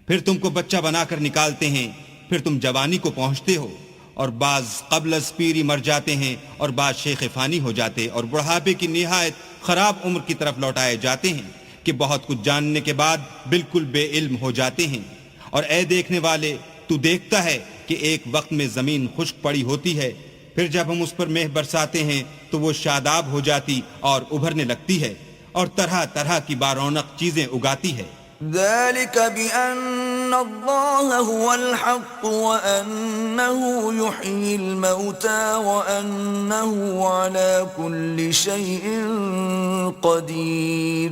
پھر تم کو بچہ بنا کر نکالتے ہیں، پھر تم جوانی کو پہنچتے ہو، اور بعض قبل از پیری مر جاتے ہیں اور بعض شیخ فانی ہو جاتے اور بڑھاپے کی نہایت خراب عمر کی طرف لوٹائے جاتے ہیں کہ بہت کچھ جاننے کے بعد بالکل بے علم ہو جاتے ہیں. اور اے دیکھنے والے، تو دیکھتا ہے کہ ایک وقت میں زمین خشک پڑی ہوتی ہے، پھر جب ہم اس پر مہ برساتے ہیں تو وہ شاداب ہو جاتی اور ابھرنے لگتی ہے اور طرح طرح کی بارونق چیزیں اگاتی ہے. ذلك بأن الله هو الحق وأنه يحيي الموتى وأنه على كل شيء قدير.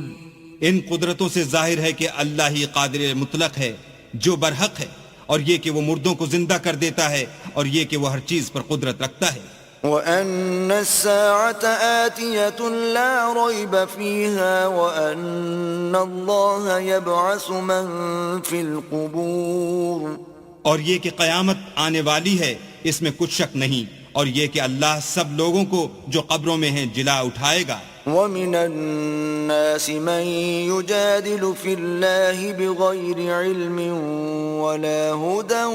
ان قدرتوں سے ظاہر ہے کہ اللہ ہی قادر مطلق ہے جو برحق ہے، اور یہ کہ وہ مردوں کو زندہ کر دیتا ہے، اور یہ کہ وہ ہر چیز پر قدرت رکھتا ہے. وَأَنَّ السَّاعَةَ آتِيَةٌ لَا رَيْبَ فِيهَا وَأَنَّ اللَّهَ يَبْعَثُ مَن فِي الْقُبُورِ. اور یہ کہ قیامت آنے والی ہے اس میں کچھ شک نہیں، اور یہ کہ اللہ سب لوگوں کو جو قبروں میں ہیں جلا اٹھائے گا. وَمِنَ النَّاسِ مَن يُجَادِلُ فِي اللَّهِ بِغَيْرِ عِلْمٍ وَلَا هُدًى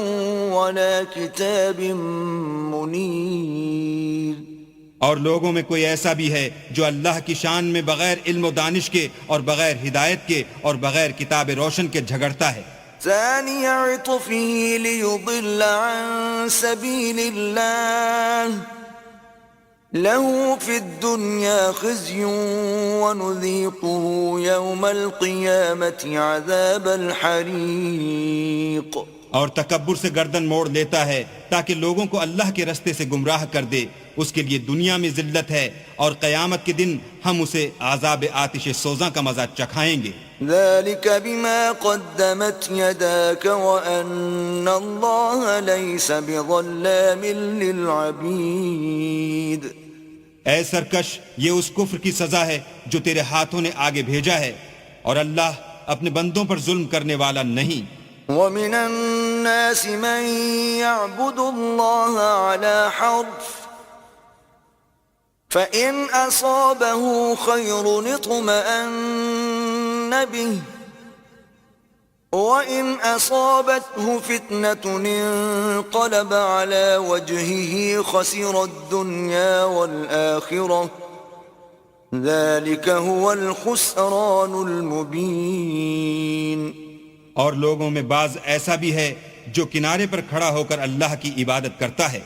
وَلَا كِتَابٍ مُنِيرٍ. اور لوگوں میں کوئی ایسا بھی ہے جو اللہ کی شان میں بغیر علم و دانش کے اور بغیر ہدایت کے اور بغیر کتاب روشن کے جھگڑتا ہے. ثَانِيَ عِطْفِهِ لِيُضِلَّ عَن سَبِيلِ اللَّهِ لَهُ فِي الدُّنْيَا خِزْيٌ وَنُذِيقُهُ يَوْمَ الْقِيَامَةِ عَذَابَ الْحَرِيقِ. اور تکبر سے گردن موڑ لیتا ہے تاکہ لوگوں کو اللہ کے رستے سے گمراہ کر دے. اس کے لیے دنیا میں ذلت ہے اور قیامت کے دن ہم اسے عذاب آتش سوزاں کا مزہ چکھائیں گے. ذَلِكَ بِمَا قَدَّمَتْ يَدَاكَ وَأَنَّ اللَّهَ لَيْسَ بِظَلَّامٍ لِلْعَبِيدِ. اے سرکش، یہ اس کفر کی سزا ہے جو تیرے ہاتھوں نے آگے بھیجا ہے، اور اللہ اپنے بندوں پر ظلم کرنے والا نہیں. وَمِنَ النَّاسِ مَن يَعْبُدُ اللَّهَ عَلَى حَرْفٍ فَإِنْ أَصَابَهُ خَيْرٌ اطْمَأَنَّ بِهِ وَإِنْ أَصَابَتْهُ فِتْنَةٌ انقَلَبَ عَلَى وَجْهِهِ خَسِرَ الدُّنْيَا وَالْآخِرَةَ ذَلِكَ هُوَ الْخُسْرَانُ الْمُبِينُ. اور لوگوں میں بعض ایسا بھی ہے جو کنارے پر کھڑا ہو کر اللہ کی عبادت کرتا ہے،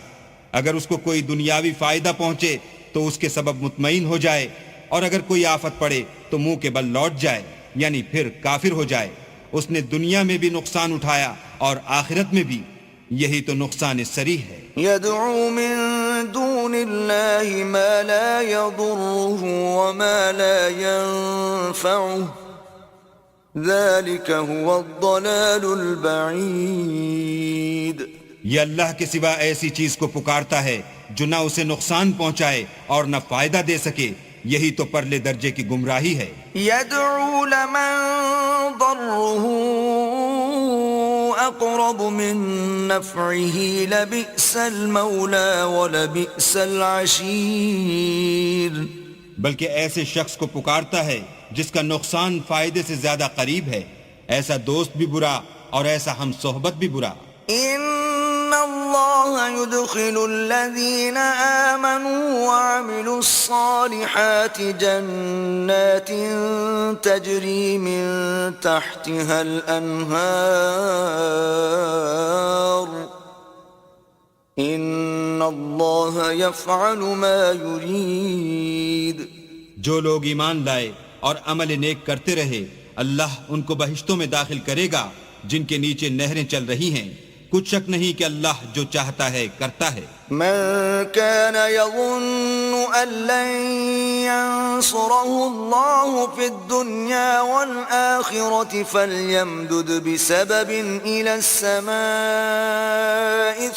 اگر اس کو کوئی دنیاوی فائدہ پہنچے تو اس کے سبب مطمئن ہو جائے، اور اگر کوئی آفت پڑے تو منہ کے بل لوٹ جائے، یعنی پھر کافر ہو جائے. اس نے دنیا میں بھی نقصان اٹھایا اور آخرت میں بھی، یہی تو نقصان صریح ہے. يدعو من دون الله ما لا يضره وما لا ينفعه ذلك هو الضلال البعید. یہ اللہ کے سوا ایسی چیز کو پکارتا ہے جو نہ اسے نقصان پہنچائے اور نہ فائدہ دے سکے، یہی تو پرلے درجے کی گمراہی ہے. يدعو لمن ضره اقرب من نفعه لبئس المولى ولبئس العشیر. بلکہ ایسے شخص کو پکارتا ہے جس کا نقصان فائدے سے زیادہ قریب ہے، ایسا دوست بھی برا اور ایسا ہم صحبت بھی برا. ان اللہ يدخل الذین آمنوا وعملوا الصالحات جنات تجری من تحتها الانہار ان اللہ یفعل ما یرید. جو لوگ ایمان لائے اور عمل نیک کرتے رہے، اللہ ان کو بہشتوں میں داخل کرے گا جن کے نیچے نہریں چل رہی ہیں. کچھ شک نہیں کہ اللہ جو چاہتا ہے کرتا ہے. من كان يظن أن لن ينصره الله في الدنيا والآخرة فليمدد بسبب إلى السماء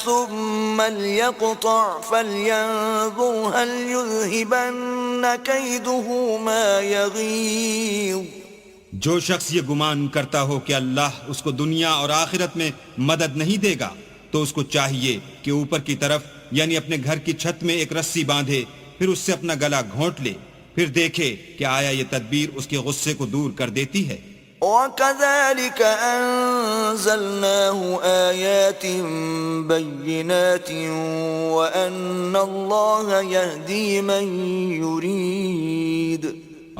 ثم ليقطع فلينظر هل يذهبن كيده ما يغيظ. جو شخص یہ گمان کرتا ہو کہ اللہ اس کو دنیا اور آخرت میں مدد نہیں دے گا تو اس کو چاہیے کہ اوپر کی طرف یعنی اپنے گھر کی چھت میں ایک رسی باندھے، پھر اس سے اپنا گلا گھونٹ لے، پھر دیکھے کہ آیا یہ تدبیر اس کے غصے کو دور کر دیتی ہے. وَكَذَلِكَ أَنزَلْنَاهُ آيَاتٍ بَيِّنَاتٍ وَأَنَّ اللَّهَ يَهْدِي مَن يُرِيدُ.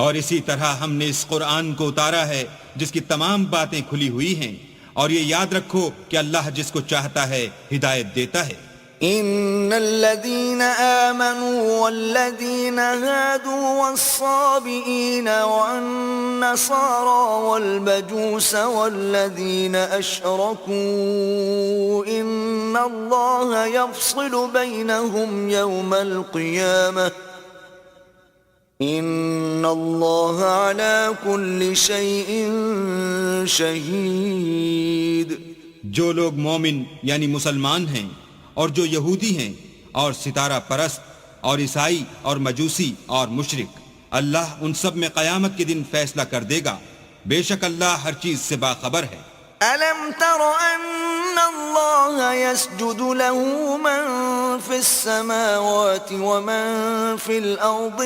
اور اسی طرح ہم نے اس قرآن کو اتارا ہے جس کی تمام باتیں کھلی ہوئی ہیں، اور یہ یاد رکھو کہ اللہ جس کو چاہتا ہے ہدایت دیتا ہے. إن الذين آمنوا والذين هادوا والصابئين والنصارى والمجوس والذين أشركوا إن الله يفصل بينهم يوم القيامة إن الله على كل شيء شهيد. جو لوگ مومن یعنی مسلمان ہیں اور جو یہودی ہیں اور ستارہ پرست اور عیسائی اور مجوسی اور مشرک، اللہ ان سب میں قیامت کے دن فیصلہ کر دے گا. بے شک اللہ ہر چیز سے باخبر ہے. أَلَمْ تَرَ أَنَّ اللَّهَ يَسْجُدُ لَهُ مَن فِي السَّمَاوَاتِ وَمَن فِي الْأَرْضِ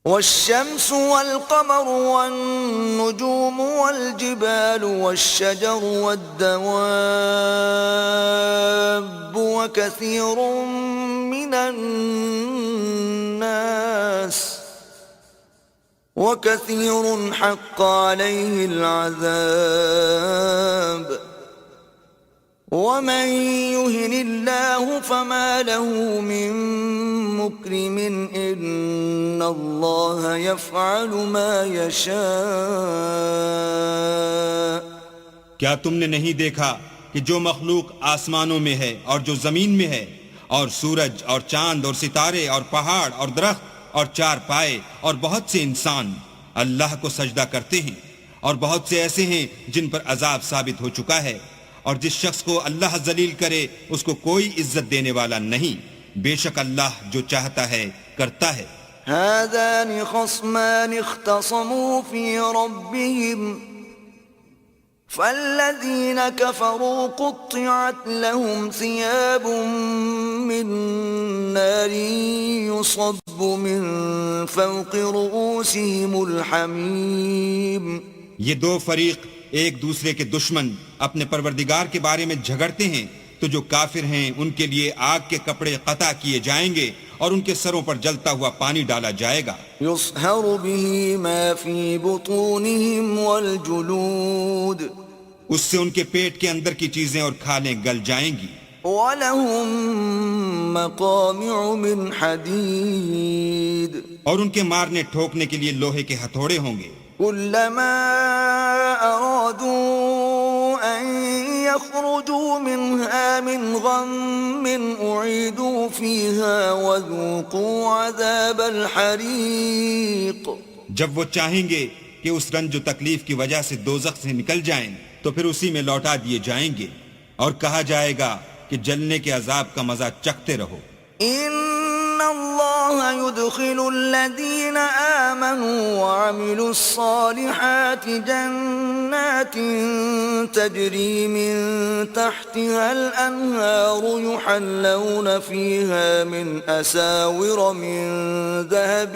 والشمس والقمر والنجوم والجبال والشجر والدواب وكثير حق عليه العذاب ومن يهن الله فما له من مكرم إن الله يفعل ما يشاء. کیا تم نے نہیں دیکھا کہ جو مخلوق آسمانوں میں ہے اور جو زمین میں ہے، اور سورج اور چاند اور ستارے اور پہاڑ اور درخت اور چار پائے اور بہت سے انسان اللہ کو سجدہ کرتے ہیں، اور بہت سے ایسے ہیں جن پر عذاب ثابت ہو چکا ہے، اور جس شخص کو اللہ ذلیل کرے اس کو کوئی عزت دینے والا نہیں. بے شک اللہ جو چاہتا ہے کرتا ہے. هذان خصمان اختصموا في ربهم فالذين كفروا قطعت لهم ثياب من نار يصب من فوق رؤوسهم الحميم. یہ دو فریق ایک دوسرے کے دشمن اپنے پروردگار کے بارے میں جھگڑتے ہیں، تو جو کافر ہیں ان کے لیے آگ کے کپڑے قطع کیے جائیں گے اور ان کے سروں پر جلتا ہوا پانی ڈالا جائے گا. يصهر به ما في بطونهم والجلود. اس سے ان کے پیٹ کے اندر کی چیزیں اور کھالیں گل جائیں گی. وَلَهُم مَّقَامِعُ مِنْ حَدِيدٍ. اور ان کے مارنے ٹھوکنے کے لیے لوہے کے ہتھوڑے ہوں گے. كلما أرادوا أن يخرجوا منها من غم أعيدوا فيها وذوقوا عذاب الحريق. جب وہ چاہیں گے کہ اس رنج و تکلیف کی وجہ سے دوزخ سے نکل جائیں تو پھر اسی میں لوٹا دیے جائیں گے، اور کہا جائے گا کہ جلنے کے عذاب کا مزہ چکھتے رہو. إن الله يدخل الذين آمنوا وعملوا الصالحات جنات تجري من تحتها الأنهار يحلون فيها من أساور من ذهب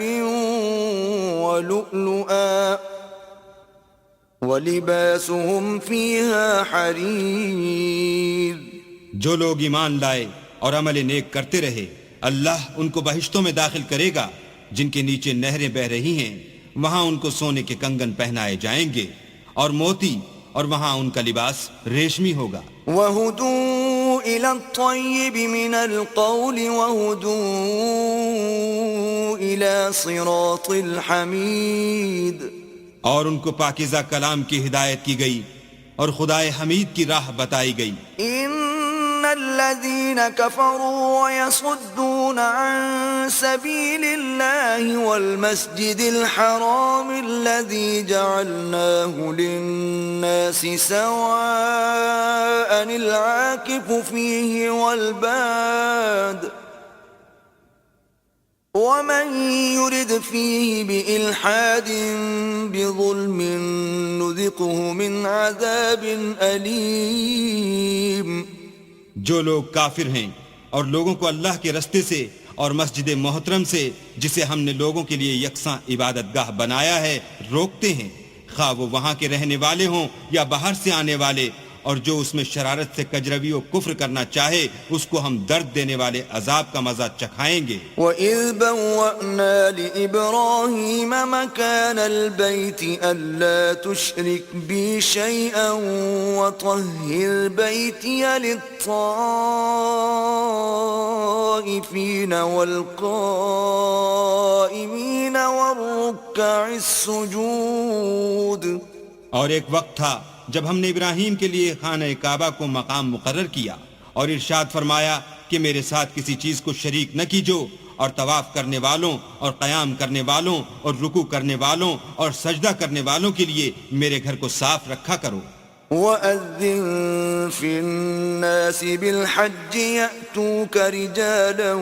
ولؤلؤا ولباسهم فيها حرير. جو لوگ ایمان لائے اور عمل نیک کرتے رہے اللہ ان کو بہشتوں میں داخل کرے گا جن کے نیچے نہریں بہ رہی ہیں، وہاں ان کو سونے کے کنگن پہنائے جائیں گے اور موتی، اور وہاں ان کا لباس ریشمی ہوگا. وَهُدُوا إِلَى الطَّيِّبِ مِنَ الْقَوْلِ وَهُدُوا إِلَى صِرَاطِ الْحَمِيدِ. اور ان کو پاکیزہ کلام کی ہدایت کی گئی اور خدائے حمید کی راہ بتائی گئی. الذين كفروا ويصدون عن سبيل الله والمسجد الحرام الذي جعلناه للناس سواء العاكف فيه والباد ومن يرد فيه بإلحاد بظلم نذقه من عذاب أليم. جو لوگ کافر ہیں اور لوگوں کو اللہ کے رستے سے اور مسجد محترم سے جسے ہم نے لوگوں کے لیے یکساں عبادت گاہ بنایا ہے روکتے ہیں، خواہ وہ وہاں کے رہنے والے ہوں یا باہر سے آنے والے، اور جو اس میں شرارت سے کجروی و کفر کرنا چاہے اس کو ہم درد دینے والے عذاب کا مزہ چکھائیں گے۔ وَإِذْ بَوَّأْنَا لِإِبْرَاهِيمَ مَكَانَ الْبَيْتِ أَلَّا تُشْرِكْ بِي شَيْئًا وَطَهِّرْ بَيْتِيَ لِلطَّائِفِينَ وَالْقَائِمِينَ وَالرُّكَّعِ السُّجُودِ۔ اور ایک وقت تھا جب ہم نے ابراہیم کے لیے خانہ کعبہ کو مقام مقرر کیا اور ارشاد فرمایا کہ میرے ساتھ کسی چیز کو شریک نہ کیجو، اور طواف کرنے والوں اور قیام کرنے والوں اور رکوع کرنے والوں اور سجدہ کرنے والوں کے لیے میرے گھر کو صاف رکھا کرو۔ وَأَذِّن فِي النَّاسِ بِالْحَجِّ يَأْتُوكَ رِجَالًا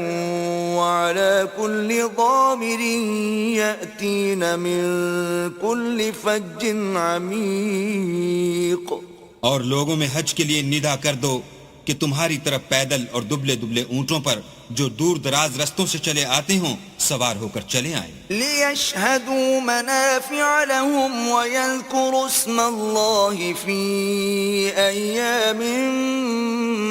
وَعَلَى كُلِّ ضَامِرٍ يَأْتِينَ مِن كُلِّ فَجٍّ عَمِيقٍ۔ اور لوگوں میں حج کے لیے ندا کر دو کہ تمہاری طرف پیدل اور دبلے دبلے اونٹوں پر جو دور دراز رستوں سے چلے آتے ہوں سوار ہو کر چلے آئیں۔ لِيَشْهَدُوا مَنَافِعَ لَهُمْ وَيَذْكُرُوا اسْمَ اللَّهِ فِي أَيَّامٍ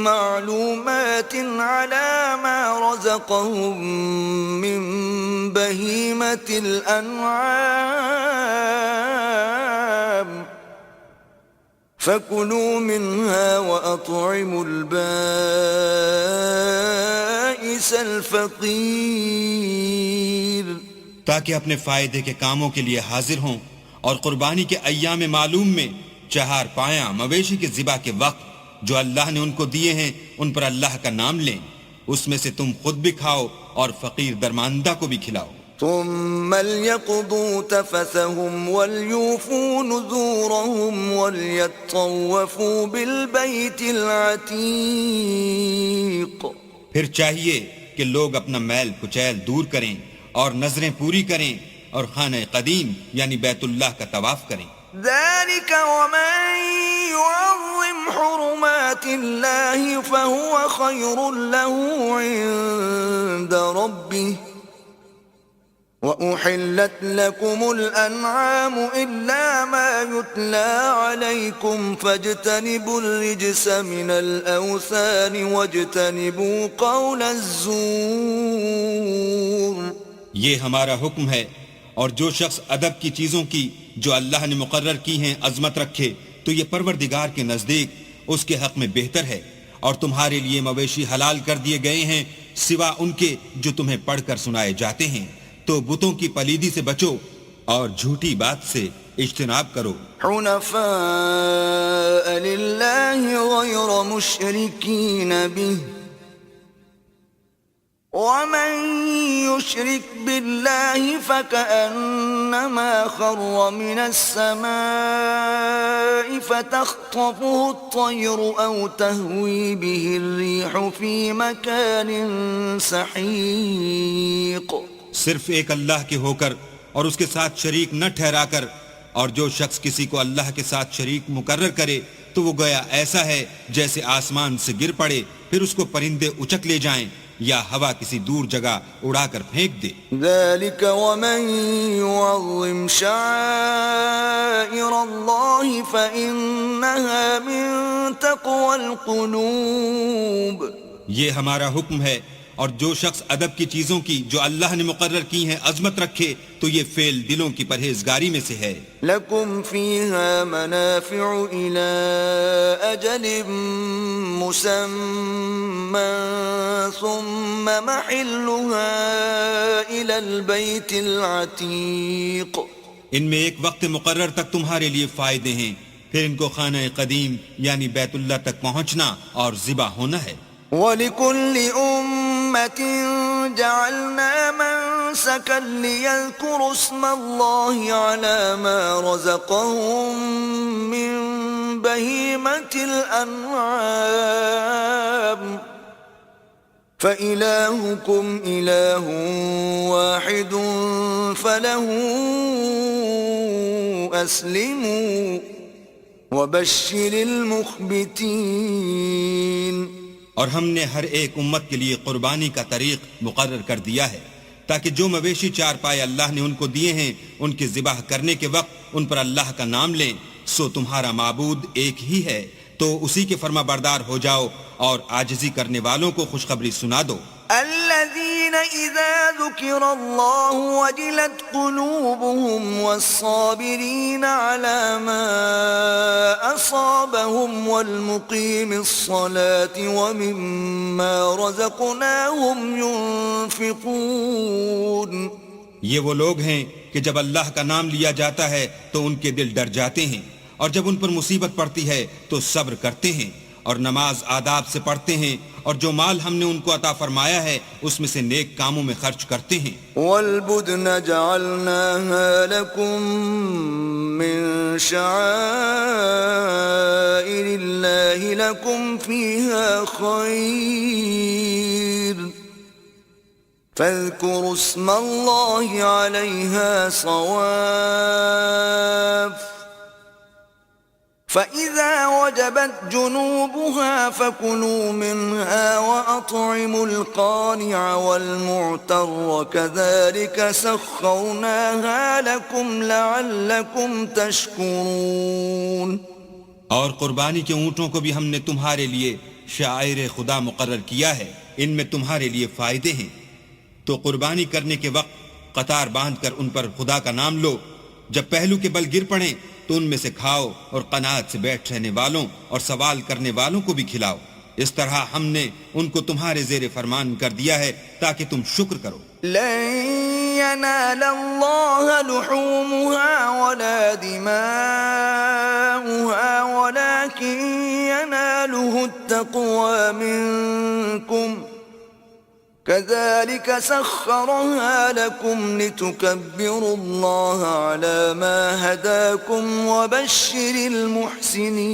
مَّعْلُومَاتٍ عَلَى مَا رَزَقَهُم مِّن بَهِيمَةِ الْأَنْعَامِ فَكُلُوا مِنْهَا وَأَطْعِمُوا الْبَائِسَ الْفَقِيرَ۔ تاکہ اپنے فائدے کے کاموں کے لیے حاضر ہوں اور قربانی کے ایام معلوم میں چہار پایاں مویشی کے ذبح کے وقت جو اللہ نے ان کو دیے ہیں ان پر اللہ کا نام لیں، اس میں سے تم خود بھی کھاؤ اور فقیر درماندہ کو بھی کھلاؤ۔ ثم ليقضوا تفثهم وليوفوا نذورهم وليطوفوا بالبيت العتيق۔ پھر چاہیے کہ لوگ اپنا میل کچیل دور کریں اور نظریں پوری کریں اور خانہ قدیم یعنی بیت اللہ کا طواف کریں۔ ذلك ومن يعظم حرمات الله فهو خير له عند ربه وأحلت لكم الأنعام إلا ما يتلى عليكم فاجتنبوا الرجس من الأوثان واجتنبوا قول الزور۔ یہ ہمارا حکم ہے، اور جو شخص ادب کی چیزوں کی جو اللہ نے مقرر کی ہیں عظمت رکھے تو یہ پروردگار کے نزدیک اس کے حق میں بہتر ہے، اور تمہارے لیے مویشی حلال کر دیے گئے ہیں سوا ان کے جو تمہیں پڑھ کر سنائے جاتے ہیں، تو بتوں کی پلیدی سے بچو اور جھوٹی بات سے اجتناب کرو۔ حنفاء للہ غیر مشرکین به ومن يشرك بالله فكأنما خر من السماء فتخطفه الطير أو تهوي به الريح في مكان سحيق۔ صرف ایک اللہ کے ہو کر اور اس کے ساتھ شریک نہ ٹھہرا کر، اور جو شخص کسی کو اللہ کے ساتھ شریک مقرر کرے تو وہ گویا ایسا ہے جیسے آسمان سے گر پڑے پھر اس کو پرندے اچک لے جائیں یا ہوا کسی دور جگہ اڑا کر پھینک دے۔ ذلك ومن يعظم شعائر الله فإنها من تقوى القلوب۔ یہ ہمارا حکم ہے، اور جو شخص ادب کی چیزوں کی جو اللہ نے مقرر کی ہیں عظمت رکھے تو یہ فعل دلوں کی پرہیزگاری میں سے ہے۔ لکم فیہا منافع الی اجل مسمى ثم محلها الی البیت العتیق۔ ان میں ایک وقت مقرر تک تمہارے لیے فائدے ہیں، پھر ان کو خانہ قدیم یعنی بیت اللہ تک پہنچنا اور ذبح ہونا ہے۔ وَلِكُلِّ أُمَّةٍ جَعَلْنَا مَنسَكًا لِيَذْكُرُوا اسْمَ اللَّهِ عَلَى مَا رَزَقَهُم مِّن بَهِيمَةِ الْأَنْعَامِ فَإِلَٰهُكُمْ إِلَٰهٌ وَاحِدٌ فَلَهُ أَسْلِمُوا وَبَشِّرِ الْمُخْبِتِينَ۔ اور ہم نے ہر ایک امت کے لیے قربانی کا طریق مقرر کر دیا ہے تاکہ جو مویشی چار پائے اللہ نے ان کو دیے ہیں ان کے ذبح کرنے کے وقت ان پر اللہ کا نام لیں، سو تمہارا معبود ایک ہی ہے، تو تو اسی کے فرما بردار ہو جاؤ اور عاجزی کرنے والوں کو خوشخبری سنا دو. الذين إذا ذكر الله وجلت قلوبهم والصابرين على ما أصابهم والمقيم الصلاة ومما رزقناهم ينفقون. یہ وہ لوگ ہیں کہ جب اللہ کا نام لیا جاتا ہے تو ان کے دل ڈر جاتے ہیں، اور جب ان پر مصیبت پڑتی ہے تو صبر کرتے ہیں، اور نماز آداب سے پڑھتے ہیں، اور جو مال ہم نے ان کو عطا فرمایا ہے اس میں سے نیک کاموں میں خرچ کرتے ہیں. والبدن جعلناها لكم من شعائر الله لكم فيها خير فاذكروا اسم الله عليها صواف فإذا وجبت جنوبها فكلوا منها وأطعموا القانع والمعتر كذلك سخرناها لكم لعلكم تشكرون. اور قربانی کے اونٹوں کو بھی ہم نے تمہارے لیے شعائر خدا مقرر کیا ہے، ان میں تمہارے لیے فائدے ہیں. تو قربانی کرنے کے وقت قطار باندھ کر ان پر خدا کا نام لو، جب پہلو کے بل گر پڑیں تو ان میں سے کھاؤ، اور قناعت سے بیٹھ رہنے والوں اور سوال کرنے والوں کو بھی کھلاؤ. اس طرح ہم نے ان کو تمہارے زیر فرمان کر دیا ہے تاکہ تم شکر کرو. لن ينال الله لحومها ولا دماؤها ولكن يناله التقوى منكم كذلك سخرها لكم لتكبروا الله على ما هداكم وبشر المحسنين.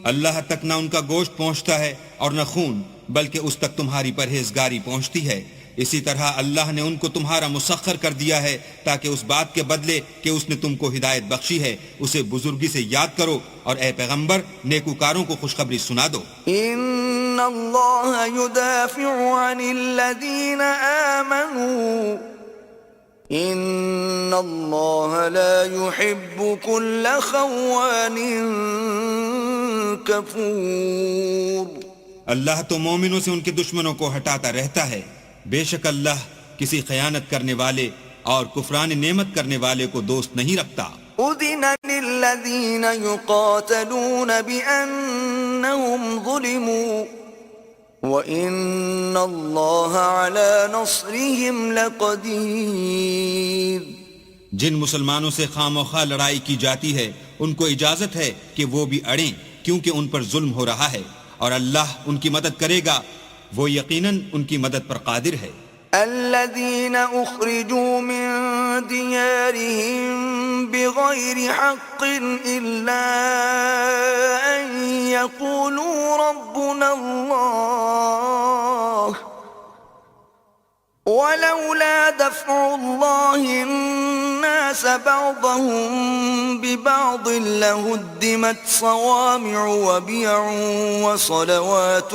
اللہ تک نہ ان کا گوشت پہنچتا ہے اور نہ خون، بلکہ اس تک تمہاری پرہیزگاری پہنچتی ہے. اسی طرح اللہ نے ان کو تمہارا مسخر کر دیا ہے تاکہ اس بات کے بدلے کہ اس نے تم کو ہدایت بخشی ہے اسے بزرگی سے یاد کرو، اور اے پیغمبر نیکوکاروں کو خوشخبری سنا دو. ان اللہ يدافع عن الذین آمنوا ان اللہ لا يحب كل خوان کفور. اللہ تو مومنوں سے ان کے دشمنوں کو ہٹاتا رہتا ہے، بے شک اللہ کسی خیانت کرنے والے اور کفران نعمت کرنے والے کو دوست نہیں رکھتا. اذن للذین یقاتلون بأنہم ظلموا وَإِنَّ اللَّهَ عَلَى نَصْرِهِمْ لَقَدِيرٌ. جن مسلمانوں سے خواہ لڑائی کی جاتی ہے ان کو اجازت ہے کہ وہ بھی اڑیں، کیونکہ ان پر ظلم ہو رہا ہے، اور اللہ ان کی مدد کرے گا، وہ یقیناً ان کی مدد پر قادر ہے. الذين أخرجوا من ديارهم بغير حق إلا أن يقولوا ربنا الله ولولا دفع الله الناس بعضهم ببعض لهدمت صوامع وبيع وصلوات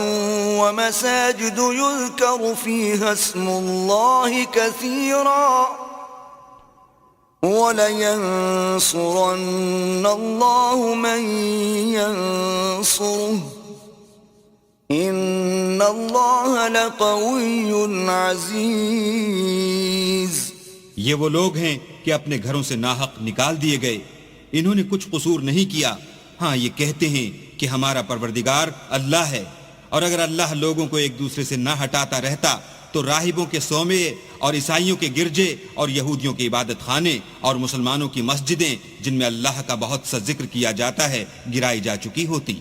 ومساجد يذكر فيها اسم الله كثيرا ولينصرن الله من ينصره ان اللہ لقوی عزیز. یہ وہ لوگ ہیں کہ اپنے گھروں سے ناحق نکال دیے گئے، انہوں نے کچھ قصور نہیں کیا. ہاں یہ کہتے ہیں کہ ہمارا پروردگار اللہ ہے، اور اگر اللہ لوگوں کو ایک دوسرے سے نہ ہٹاتا رہتا تو راہبوں کے صومعے اور عیسائیوں کے گرجے اور یہودیوں کے عبادت خانے اور مسلمانوں کی مسجدیں جن میں اللہ کا بہت سا ذکر کیا جاتا ہے گرائی جا چکی ہوتی.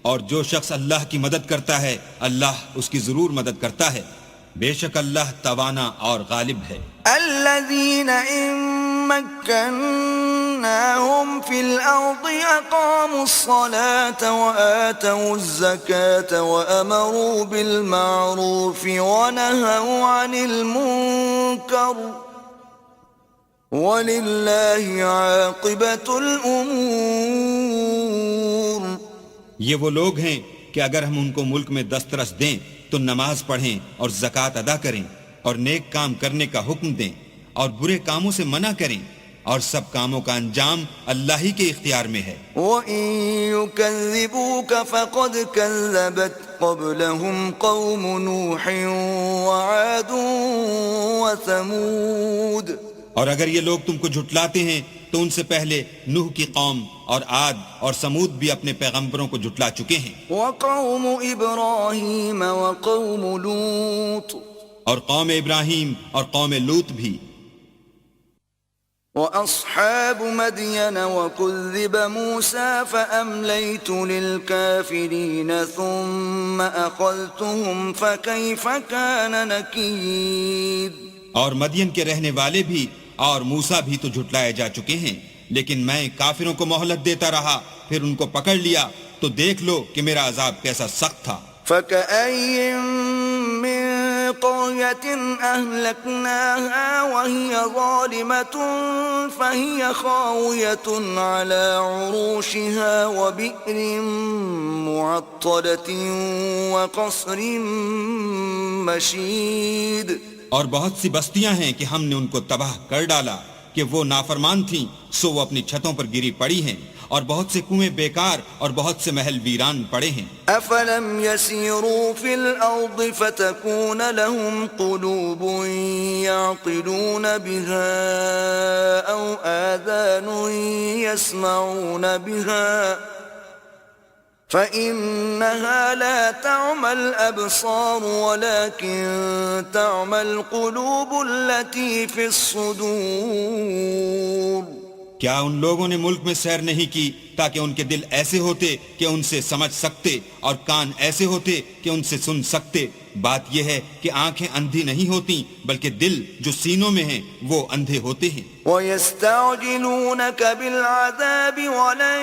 اور جو شخص اللہ کی مدد کرتا ہے اللہ اس کی ضرور مدد کرتا ہے، بے شک اللہ توانا اور غالب ہے. الذين إن مكناهم في الأرض أقاموا الصلاة وآتوا الزكاة وأمروا بالمعروف ونهوا عن المنكر ولله عاقبة الأمور. یہ وہ لوگ ہیں کہ اگر ہم ان کو ملک میں دسترس دیں تو نماز پڑھیں اور زکوٰۃ ادا کریں اور نیک کام کرنے کا حکم دیں اور برے کاموں سے منع کریں، اور سب کاموں کا انجام اللہ ہی کے اختیار میں ہے. وَإِن يُكَذِّبُوكَ فَقَدْ كَذَّبَتْ قَبْلَهُمْ قَوْمُ نُوحٍ وَعَادٌ وَثَمُودُ. اور اگر یہ لوگ تم کو جھٹلاتے ہیں تو ان سے پہلے نوح کی قوم اور عاد اور سمود بھی اپنے پیغمبروں کو جھٹلا چکے ہیں. وَقَوْمُ إِبْرَاهِيمَ وَقَوْمُ لُوطٍ. اور قوم ابراہیم اور قوم لوط بھی. وَأَصْحَابُ مَدْيَنَ وَكُذِّبَ مُوسَى فَأَمْلَيْتُ لِلْكَافِرِينَ ثُمَّ أَخَذْتُهُمْ فَكَيْفَ كَانَ نَكِيرِ. اور مدین کے رہنے والے بھی اور موسیٰ بھی تو جھٹلائے جا چکے ہیں، لیکن میں کافروں کو مہلت دیتا رہا، پھر ان کو پکڑ لیا، تو دیکھ لو کہ میرا عذاب کیسا سخت تھا. فَكَأَيٍّن مِّن قَرْيَةٍ أَهْلَكْنَاهَا وَهِيَ ظَالِمَةٌ فَهِيَ خَاوِيَةٌ عَلَى عُرُوشِهَا وَبِئْرٍ مُّعَطَّلَةٍ وَقَصْرٍ مَّشِيدٍ. اور بہت سی بستیاں ہیں کہ ہم نے ان کو تباہ کر ڈالا کہ وہ نافرمان تھیں، سو وہ اپنی چھتوں پر گری پڑی ہیں، اور بہت سے کنویں بیکار اور بہت سے محل ویران پڑے ہیں. أَفَلَمْ يَسِيرُوا فِي الْأَرْضِ فَتَكُونَ لَهُمْ قُلُوبٌ يَعْقِلُونَ بِهَا أَوْ آذَانٌ يَسْمَعُونَ بِهَا فَإِنَّهَا لَا تَعْمَى الْأَبْصَارُ وَلَكِن تَعْمَى الْقُلُوبُ الَّتِي فِي الصُّدُورِ. کیا ان لوگوں نے ملک میں سیر نہیں کی تاکہ ان کے دل ایسے ہوتے کہ ان سے سمجھ سکتے اور کان ایسے ہوتے کہ ان سے سن سکتے؟ بات یہ ہے کہ آنکھیں اندھی نہیں ہوتی بلکہ دل جو سینوں میں ہیں وہ اندھے ہوتے ہیں. وَيَسْتَعْجِلُونَكَ بِالْعَذَابِ وَلَن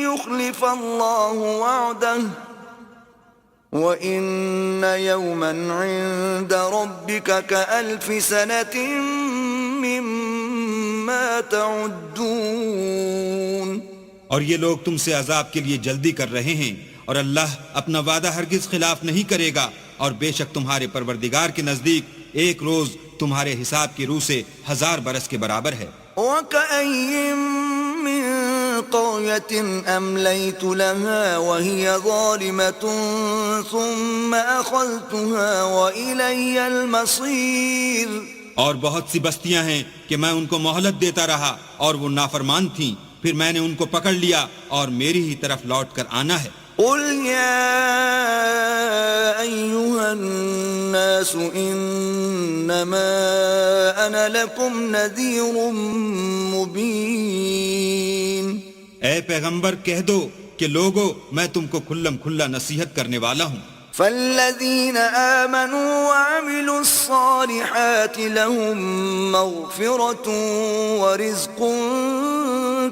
يُخْلِفَ اللَّهُ وَعْدَهُ وَإِنَّ يَوْمًا عِندَ رَبِّكَ كَأَلْفِ سَنَةٍ مِّمَّا تَعُدُّونَ. اور یہ لوگ تم سے عذاب کے لیے جلدی کر رہے ہیں، اور اللہ اپنا وعدہ ہرگز خلاف نہیں کرے گا، اور بے شک تمہارے پروردگار کے نزدیک ایک روز تمہارے حساب کی روح سے 1000 برس کے برابر ہے. وَكَأَيٍّن مِّن قَرْيَةٍ أَمْلَيْتُ لَهَا وَهِيَ ظَالِمَةٌ ثُمَّ أَخَذْتُهَا وَإِلَيَّ الْمَصِيرُ. اور بہت سی بستیاں ہیں کہ میں ان کو مہلت دیتا رہا اور وہ نافرمان تھیں، پھر میں نے ان کو پکڑ لیا اور میری ہی طرف لوٹ کر آنا ہے. قُلْ يَا أَيُّهَا النَّاسُ إِنَّمَا أَنَا لَكُمْ نَذِيرٌ مُبِينٌ. اے پیغمبر کہہ دو کہ لوگو میں تم کو کھلم کھلا نصیحت کرنے والا ہوں. فَالَّذِينَ آمَنُوا وَعَمِلُوا الصَّالِحَاتِ لَهُم مَّغْفِرَةٌ وَرِزْقٌ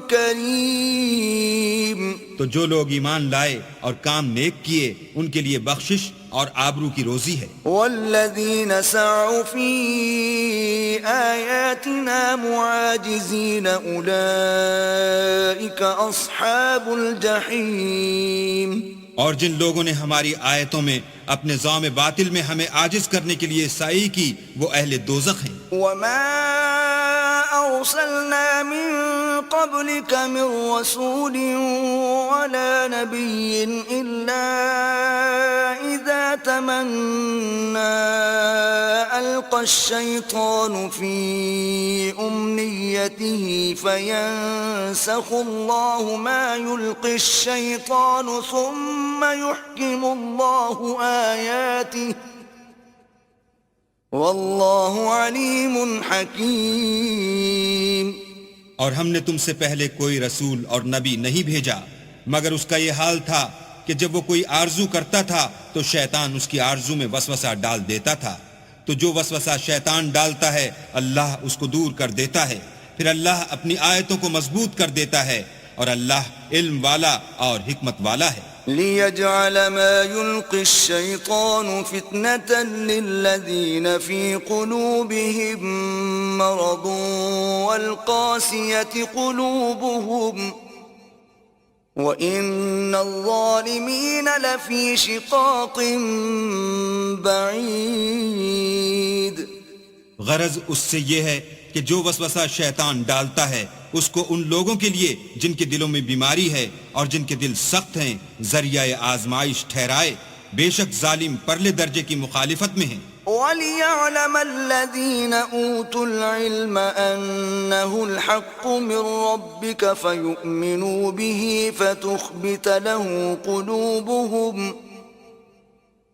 کریم. تو جو لوگ ایمان لائے اور کام نیک کیے ان کے لیے بخشش اور آبرو کی روزی ہے. والذین سعوا فی آیاتنا معاجزین اولئک اصحاب الجحیم. اور جن لوگوں نے ہماری آیتوں میں اپنے ذوم باطل میں ہمیں عاجز کرنے کے لیے سعی کی وہ اہل دوزخ ہیں. وما أرسلنا من قبلك من رسول ولا نبي إلا إذا تمنى ألقى الشيطان في أمنيته فينسخ الله ما يلقي الشيطان ثم يحكم الله آياته واللہ علیم حکیم. اور ہم نے تم سے پہلے کوئی رسول اور نبی نہیں بھیجا مگر اس کا یہ حال تھا کہ جب وہ کوئی آرزو کرتا تھا تو شیطان اس کی آرزو میں وسوسہ ڈال دیتا تھا، تو جو وسوسہ شیطان ڈالتا ہے اللہ اس کو دور کر دیتا ہے، پھر اللہ اپنی آیتوں کو مضبوط کر دیتا ہے، اور اللہ علم والا اور حکمت والا ہے. لِيَجْعَلَ مَا يُلْقِي الشَّيْطَانُ فِتْنَةً لِلَّذِينَ فِي قُلُوبِهِم مَّرَضٌ وَالْقَاسِيَةِ قُلُوبُهُمْ وَإِنَّ الظَّالِمِينَ لَفِي شِقَاقٍ بَعِيدٍ. غرض اس سے یہ ہے کہ کہ جو وسوسہ شیطان ڈالتا ہے اس کو ان لوگوں کے لیے جن کے دلوں میں بیماری ہے اور جن کے دل سخت ہیں ذریعہ آزمائش ٹھہرائے، بے شک ظالم پرلے درجے کی مخالفت میں ہیں۔ وَلِيَعْلَمَ الَّذِينَ أُوتُوا الْعِلْمَ أَنَّهُ الْحَقُّ مِنْ رَبِّكَ فَيُؤْمِنُوا بِهِ فَتُخْبِتَ لَهُ قُلُوبُهُمْ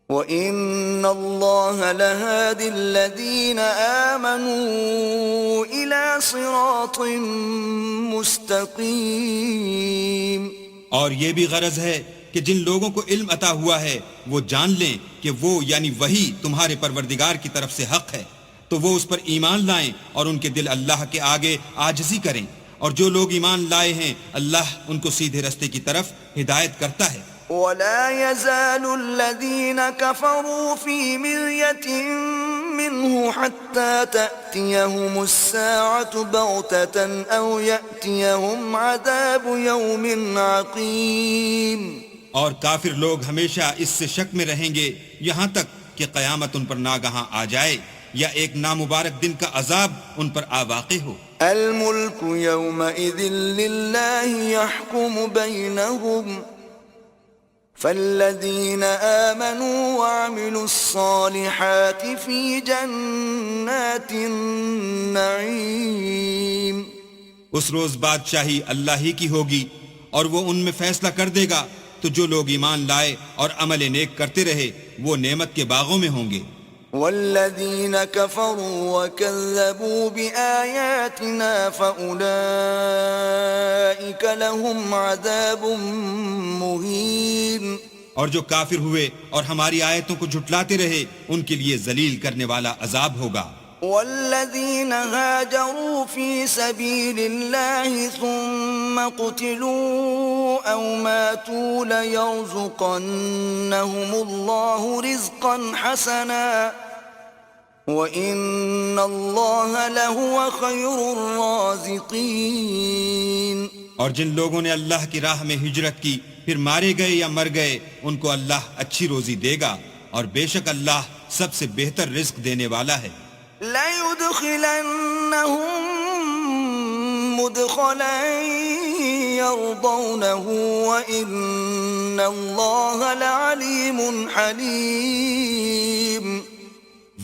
وَإِنَّ اللَّهَ لَهَادِ الَّذِينَ آمَنُوا إِلَى صِرَاطٍ مُسْتَقِيمٍ۔ اور یہ بھی غرض ہے کہ جن لوگوں کو علم عطا ہوا ہے وہ جان لیں کہ وہ یعنی وہی تمہارے پروردگار کی طرف سے حق ہے، تو وہ اس پر ایمان لائیں اور ان کے دل اللہ کے آگے عاجزی کریں، اور جو لوگ ایمان لائے ہیں اللہ ان کو سیدھے رستے کی طرف ہدایت کرتا ہے۔ وَلَا يَزَالُ الَّذِينَ كَفَرُوا فِي مِرْيَةٍ مِّنْهُ حَتَّى تَأْتِيَهُمُ السَّاعَةُ بَغْتَةً أَوْ يَأْتِيَهُمْ عَذَابُ يَوْمٍ عَقِيمٍ۔ اور کافر لوگ ہمیشہ اس سے شک میں رہیں گے یہاں تک کہ قیامت ان پر ناگہاں آ جائے یا ایک نامبارک دن کا عذاب ان پر آ واقع ہو۔ الْمُلْكُ يَوْمَئِذٍ لِلَّهِ يَحْكُمُ بَيْنَهُمْ فَالَّذِينَ آمَنُوا وَعَمِلُوا الصَّالِحَاتِ فِي جَنَّاتِ النَّعِيمِ۔ اس روز بادشاہی اللہ ہی کی ہوگی اور وہ ان میں فیصلہ کر دے گا، تو جو لوگ ایمان لائے اور عمل نیک کرتے رہے وہ نعمت کے باغوں میں ہوں گے۔ وَالَّذِينَ كَفَرُوا وَكَذَّبُوا بِآيَاتِنَا فَأُولَئِكَ لَهُمْ عَذَابٌ مُهِينٌ۔ اور جو کافر ہوئے اور ہماری آیتوں کو جھٹلاتے رہے ان کے لیے ذلیل کرنے والا عذاب ہوگا۔ والذين هاجروا في سبيل الله ثم قتلوا أو ماتوا ليرزقنهم الله رزقا حسنا وإن الله لهو خير الرازقين۔ اور جن لوگوں نے اللہ کی راہ میں ہجرت کی پھر مارے گئے یا مر گئے ان کو اللہ اچھی روزی دے گا، اور بے شک اللہ سب سے بہتر رزق دینے والا ہے۔ لَيُدْخِلَنَّهُمْ مُدْخَلًا يَرْضَوْنَهُ وَإِنَّ اللَّهَ لَعَلِيمٌ حَلِيمٌ۔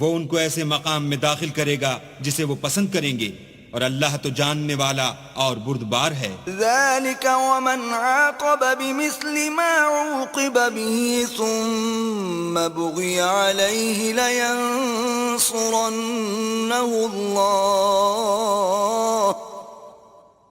وہ ان کو ایسے مقام میں داخل کرے گا جسے وہ پسند کریں گے، اور اللہ تو جاننے والا اور بردبار ہے۔ ذَلِكَ وَمَنْ عَاقَبَ بِمِثْلِ مَا عُوقِبَ بِهِ ثُمَّ بُغِيَ عَلَيْهِ لَيَنصُرَنَّهُ اللَّهُ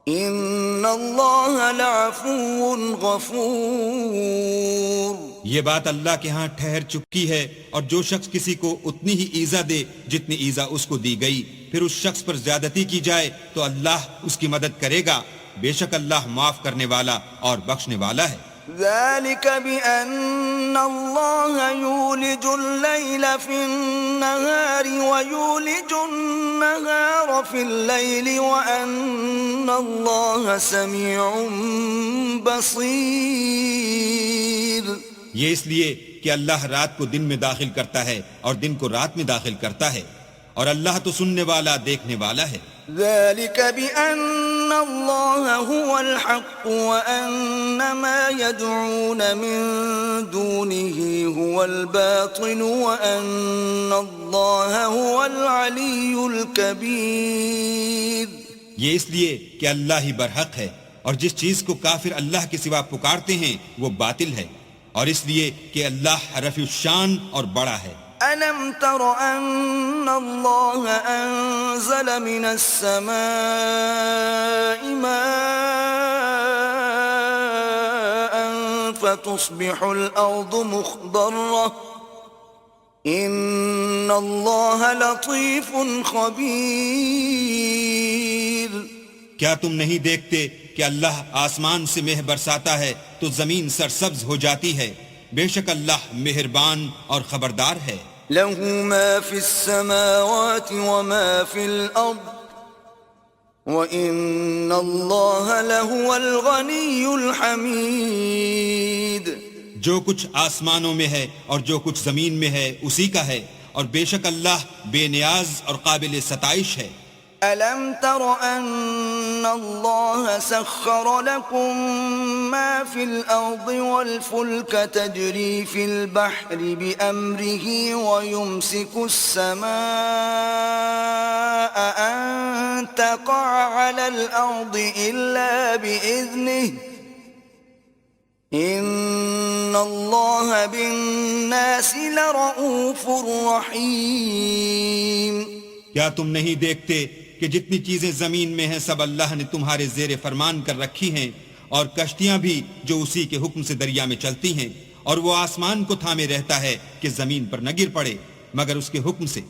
إِنَّ اللَّهَ لَعَفُوٌّ غَفُورٌ۔ یہ بات اللہ کے ہاں ٹھہر چکی ہے، اور جو شخص کسی کو اتنی ہی ایذا دے جتنی ایذا اس کو دی گئی، پھر اس شخص پر زیادتی کی جائے تو اللہ اس کی مدد کرے گا، بے شک اللہ معاف کرنے والا اور بخشنے والا ہے۔ ذَلِكَ بِأَنَّ اللَّهَ يُولِجُ اللَّيْلَ فِي النَّهَارِ وَيُولِجُ النَّهَارَ فِي اللَّيْلِ وَأَنَّ اللَّهَ سَمِيعٌ بَصِيرٌ۔ یہ اس لیے کہ اللہ رات کو دن میں داخل کرتا ہے اور دن کو رات میں داخل کرتا ہے، اور اللہ تو سننے والا دیکھنے والا ہے۔ ذَلِكَ بِأَنَّ اللَّهَ هُوَ الْحَقُّ وَأَنَّ مَا يَدْعُونَ مِن دُونِهِ هُوَ الْبَاطِلُ وَأَنَّ اللَّهَ هُوَ الْعَلِيُّ الْكَبِيرُ۔ یہ اس لیے کہ اللہ ہی برحق ہے، اور جس چیز کو کافر اللہ کے سوا پکارتے ہیں وہ باطل ہے، اور اس لیے کہ اللہ رفیع الشان اور بڑا ہے۔ أَلَمْ تَرَ أَنَّ اللَّهَ أَنزَلَ مِنَ السَّمَاءِ مَاءً فَتُصْبِحُ الْأَرْضُ مُخْضَرَّةً إِنَّ اللَّهَ لَطِيفٌ خَبِيرٌ۔ کیا تم نہیں دیکھتے کہ اللہ آسمان سے مہ برساتا ہے تو زمین سرسبز ہو جاتی ہے، بے شک اللہ مہربان اور خبردار ہے۔ لَهُ مَا فِي السَّمَاوَاتِ وَمَا فِي الْأَرْضِ وَإِنَّ اللَّهَ لَهُوَ الْغَنِيُّ الْحَمِيدُ۔ جو کچھ آسمانوں میں ہے اور جو کچھ زمین میں ہے اسی کا ہے، اور بے شک اللہ بے نیاز اور قابل ستائش ہے۔ ألم تر أن الله سخر لكم ما في الأرض والفلك تجري في البحر بأمره ويمسك السماء أن تقع على الأرض إلا بإذنه إن الله بالناس لرؤوف رحيم. کیا تم نہیں دیکھتے کہ جتنی چیزیں زمین میں ہیں سب اللہ نے تمہارے زیر فرمان کر رکھی ہیں، اور کشتیاں بھی جو اسی کے حکم سے دریا میں چلتی ہیں، اور وہ آسمان کو تھامے رہتا ہے کہ زمین پر نہ گر پڑے مگر اس کے حکم سے.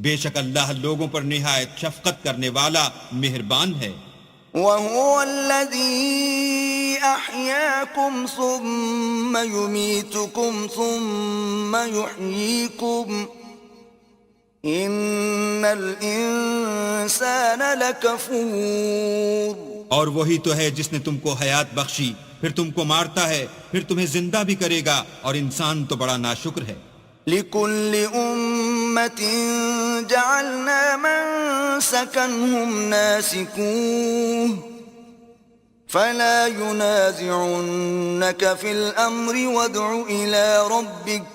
بے شک اللہ لوگوں پر نہایت شفقت کرنے والا مہربان ہے. وَهُوَ الَّذِي أَحْيَاكُمْ ثُمَّ يُمِيتُكُمْ ثُمَّ يُحْيِيكُمْ إِنَّ الْإِنسَانَ لَكَفُورٌ. اور وہی تو ہے جس نے تم کو حیات بخشی، پھر تم کو مارتا ہے، پھر تمہیں زندہ بھی کرے گا، اور انسان تو بڑا ناشکر ہے. لِكُلِّ أُمَّةٍ جَعَلْنَا مَنسَكًا هُمْ نَاسِكُوهُ فَلَا يُنَازِعُنَّكَ فِي الْأَمْرِ وَادْعُ إِلَى رَبِّكَ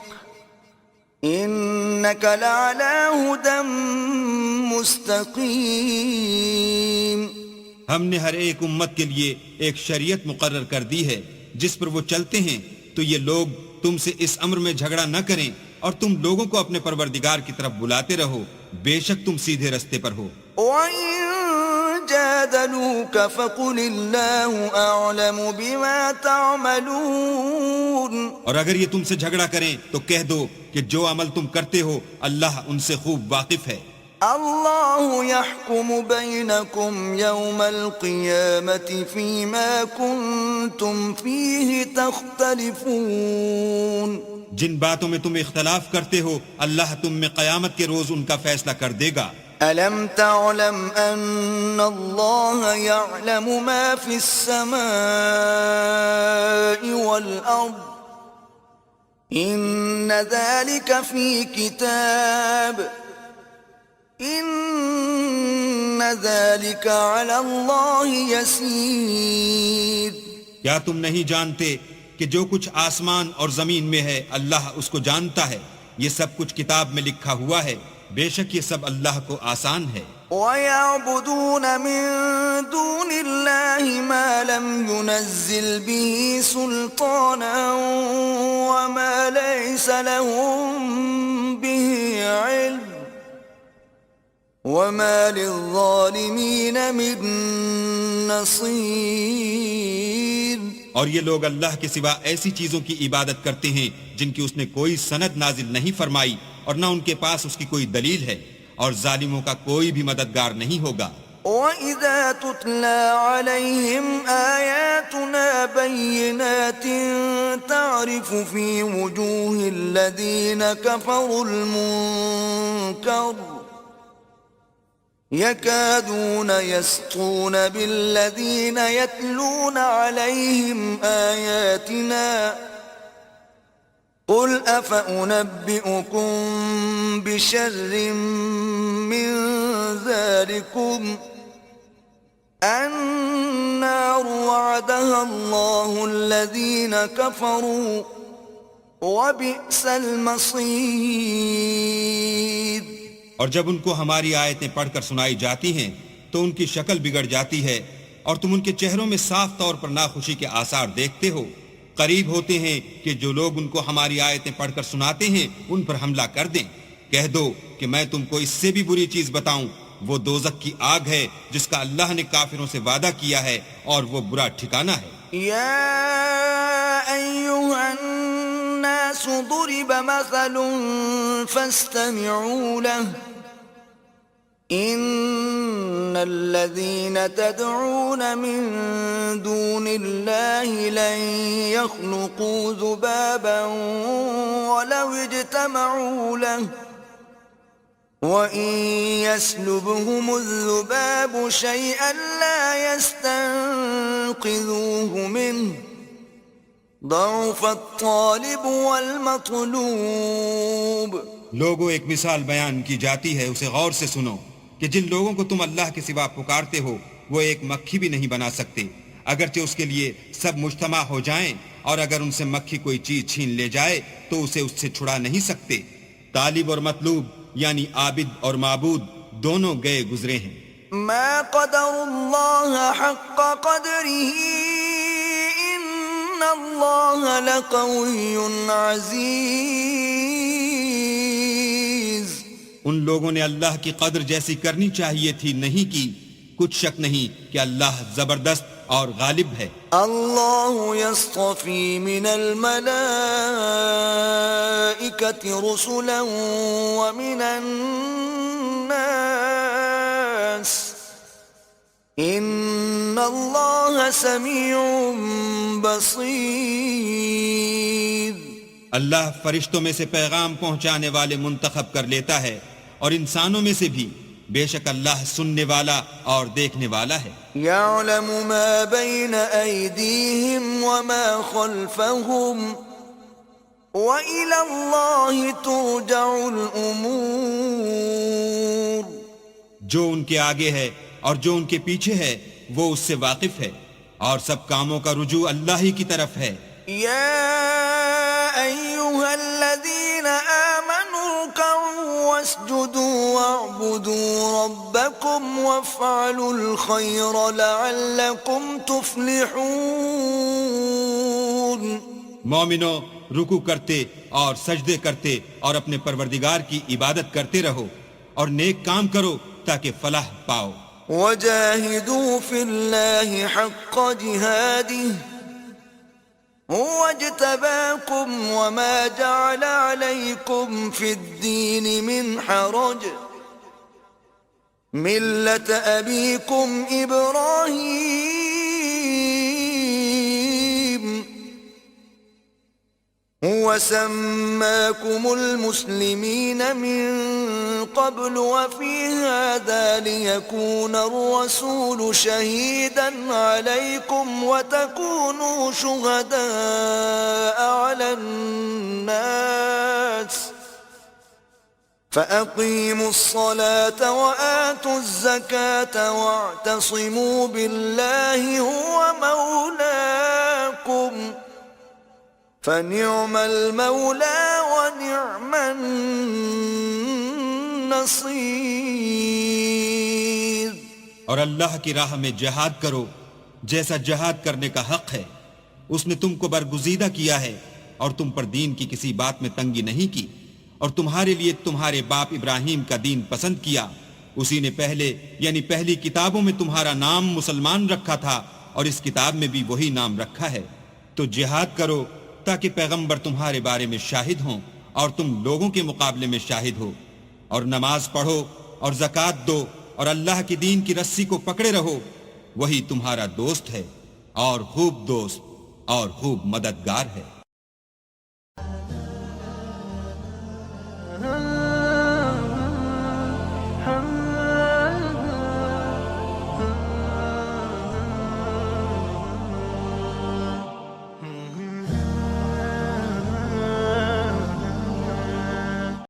إِنَّكَ لَعَلَى هُدًى مُسْتَقِيمٍ. ہم نے ہر ایک امت کے لیے ایک شریعت مقرر کر دی ہے جس پر وہ چلتے ہیں، تو یہ لوگ تم سے اس امر میں جھگڑا نہ کریں، اور تم لوگوں کو اپنے پروردگار کی طرف بلاتے رہو، بے شک تم سیدھے رستے پر ہو. وَإِن جَادَلُوكَ فَقُلِ اللَّهُ أَعْلَمُ بِمَا تَعْمَلُونَ. اور اگر یہ تم سے جھگڑا کریں تو کہہ دو کہ جو عمل تم کرتے ہو اللہ ان سے خوب واقف ہے. اللہ يحكم بينكم يوم القيامة فيما كنتم فيه تختلفون. جن باتوں میں تم اختلاف کرتے ہو اللہ تم میں قیامت کے روز ان کا فیصلہ کر دے گا. ألم تعلم أن الله يعلم ما في السماء والأرض إن ذلك في كتاب إن ذلك على الله يسير. کیا تم نہیں جانتے کہ جو کچھ آسمان اور زمین میں ہے اللہ اس کو جانتا ہے، یہ سب کچھ کتاب میں لکھا ہوا ہے، بے شک یہ سب اللہ کو آسان ہے. وَيَعْبُدُونَ مِن دُونِ اللَّهِ مَا لَمْ يُنَزِّلْ بِهِ سُلْطَانًا وَمَا لَيْسَ لَهُم بِهِ عِلْمٌ وَمَا لِلظَّالِمِينَ مِن نَصِيرٍ. اور یہ لوگ اللہ کے سوا ایسی چیزوں کی عبادت کرتے ہیں جن کی اس نے کوئی سند نازل نہیں فرمائی، اور نہ ان کے پاس اس کی کوئی دلیل ہے، اور ظالموں کا کوئی بھی مددگار نہیں ہوگا. وَإِذَا تُتْلَى عَلَيْهِمْ آيَاتُنَا بَيِّنَاتٍ تَعْرِفُ فِي وُجُوهِ الَّذِينَ كَفَرُوا الْمُنكَرَ يَكَادُونَ يَسْطُونَ بِالَّذِينَ يَتْلُونَ عَلَيْهِمْ آيَاتِنَا قُلْ أَفَأُنَبِّئُكُمْ بِشَرٍّ مِّن ذَلِكُمْ النَّارُ وَعَدَهَا اللَّهُ الَّذِينَ كَفَرُوا وَبِئْسَ الْمَصِيرُ. اور جب ان کو ہماری آیتیں پڑھ کر سنائی جاتی ہیں تو ان کی شکل بگڑ جاتی ہے، اور تم ان کے چہروں میں صاف طور پر ناخوشی کے آثار دیکھتے ہو. قریب ہوتے ہیں کہ جو لوگ ان کو ہماری آیتیں پڑھ کر سناتے ہیں ان پر حملہ کر دیں. کہہ دو کہ میں تم کو اس سے بھی بری چیز بتاؤں، وہ دوزخ کی آگ ہے جس کا اللہ نے کافروں سے وعدہ کیا ہے، اور وہ برا ٹھکانہ ہے. يا أيها الناس ضرب مثل فاستمعوا له إن الذين تدعون من دون الله لن يخلقوا ذبابا ولو اجتمعوا له وَإِن يَسْلُبْهُمُ الذُّبَابُ شَيْئًا لَا يَسْتَنقِذُوهُ مِنْهُ ضَعُفَ الطَّالِبُ وَالْمَطْلُوبُ. لوگوں ایک مثال بیان کی جاتی ہے، اسے غور سے سنو کہ جن لوگوں کو تم اللہ کے سوا پکارتے ہو وہ ایک مکھی بھی نہیں بنا سکتے، اگرچہ اس کے لیے سب مجتمع ہو جائیں، اور اگر ان سے مکھی کوئی چیز چھین لے جائے تو اسے اس سے چھڑا نہیں سکتے۔ طالب اور مطلوب یعنی عابد اور معبود دونوں گئے گزرے ہیں۔ ما قدر اللہ حق قدره ان اللہ لقوی عزیز۔ ان لوگوں نے اللہ کی قدر جیسی کرنی چاہیے تھی نہیں کی، کچھ شک نہیں کہ اللہ زبردست اور غالب ہے۔ اللہ یصطفی من الملائکۃ رسلا ومن الناس ان اللہ سمیع بصیر۔ اللہ فرشتوں میں سے پیغام پہنچانے والے منتخب کر لیتا ہے اور انسانوں میں سے بھی، بے شک اللہ سننے والا اور دیکھنے والا ہے۔ یعلم ما بین ایدیہم وما خلفہم وإلی اللہ ترجع الامور۔ جو ان کے آگے ہے اور جو ان کے پیچھے ہے وہ اس سے واقف ہے، اور سب کاموں کا رجوع اللہ ہی کی طرف ہے۔ یا ایہا الذین آمنوا ارکعوا واسجدوا واعبدوا ربکم وافعلوا الخیر لعلکم تفلحون۔ مومنو، رکوع کرتے اور سجدے کرتے اور اپنے پروردگار کی عبادت کرتے رہو اور نیک کام کرو تاکہ فلاح پاؤ۔ وجاہدوا فی اللہ حق جہادہ هو اجتباكم وما جعل عليكم في الدين من حرج ملة أبيكم إبراهيم هو سماكم المسلمين من قبل وفي هذا ليكون الرسول شهيدا عليكم وتكونوا شهداء على الناس فأقيموا الصلاة وآتوا الزكاة واعتصموا بالله هو مولاكم فنعم المولى ونعم النصير۔ اور اللہ کی راہ میں جہاد کرو جیسا جہاد کرنے کا حق ہے، اس نے تم کو برگزیدہ کیا ہے اور تم پر دین کی کسی بات میں تنگی نہیں کی، اور تمہارے لیے تمہارے باپ ابراہیم کا دین پسند کیا، اسی نے پہلے یعنی پہلی کتابوں میں تمہارا نام مسلمان رکھا تھا اور اس کتاب میں بھی وہی نام رکھا ہے۔ تو جہاد کرو تاکہ پیغمبر تمہارے بارے میں شاہد ہوں اور تم لوگوں کے مقابلے میں شاہد ہو، اور نماز پڑھو اور زکوٰۃ دو اور اللہ کی دین کی رسی کو پکڑے رہو، وہی تمہارا دوست ہے اور خوب دوست اور خوب مددگار ہے۔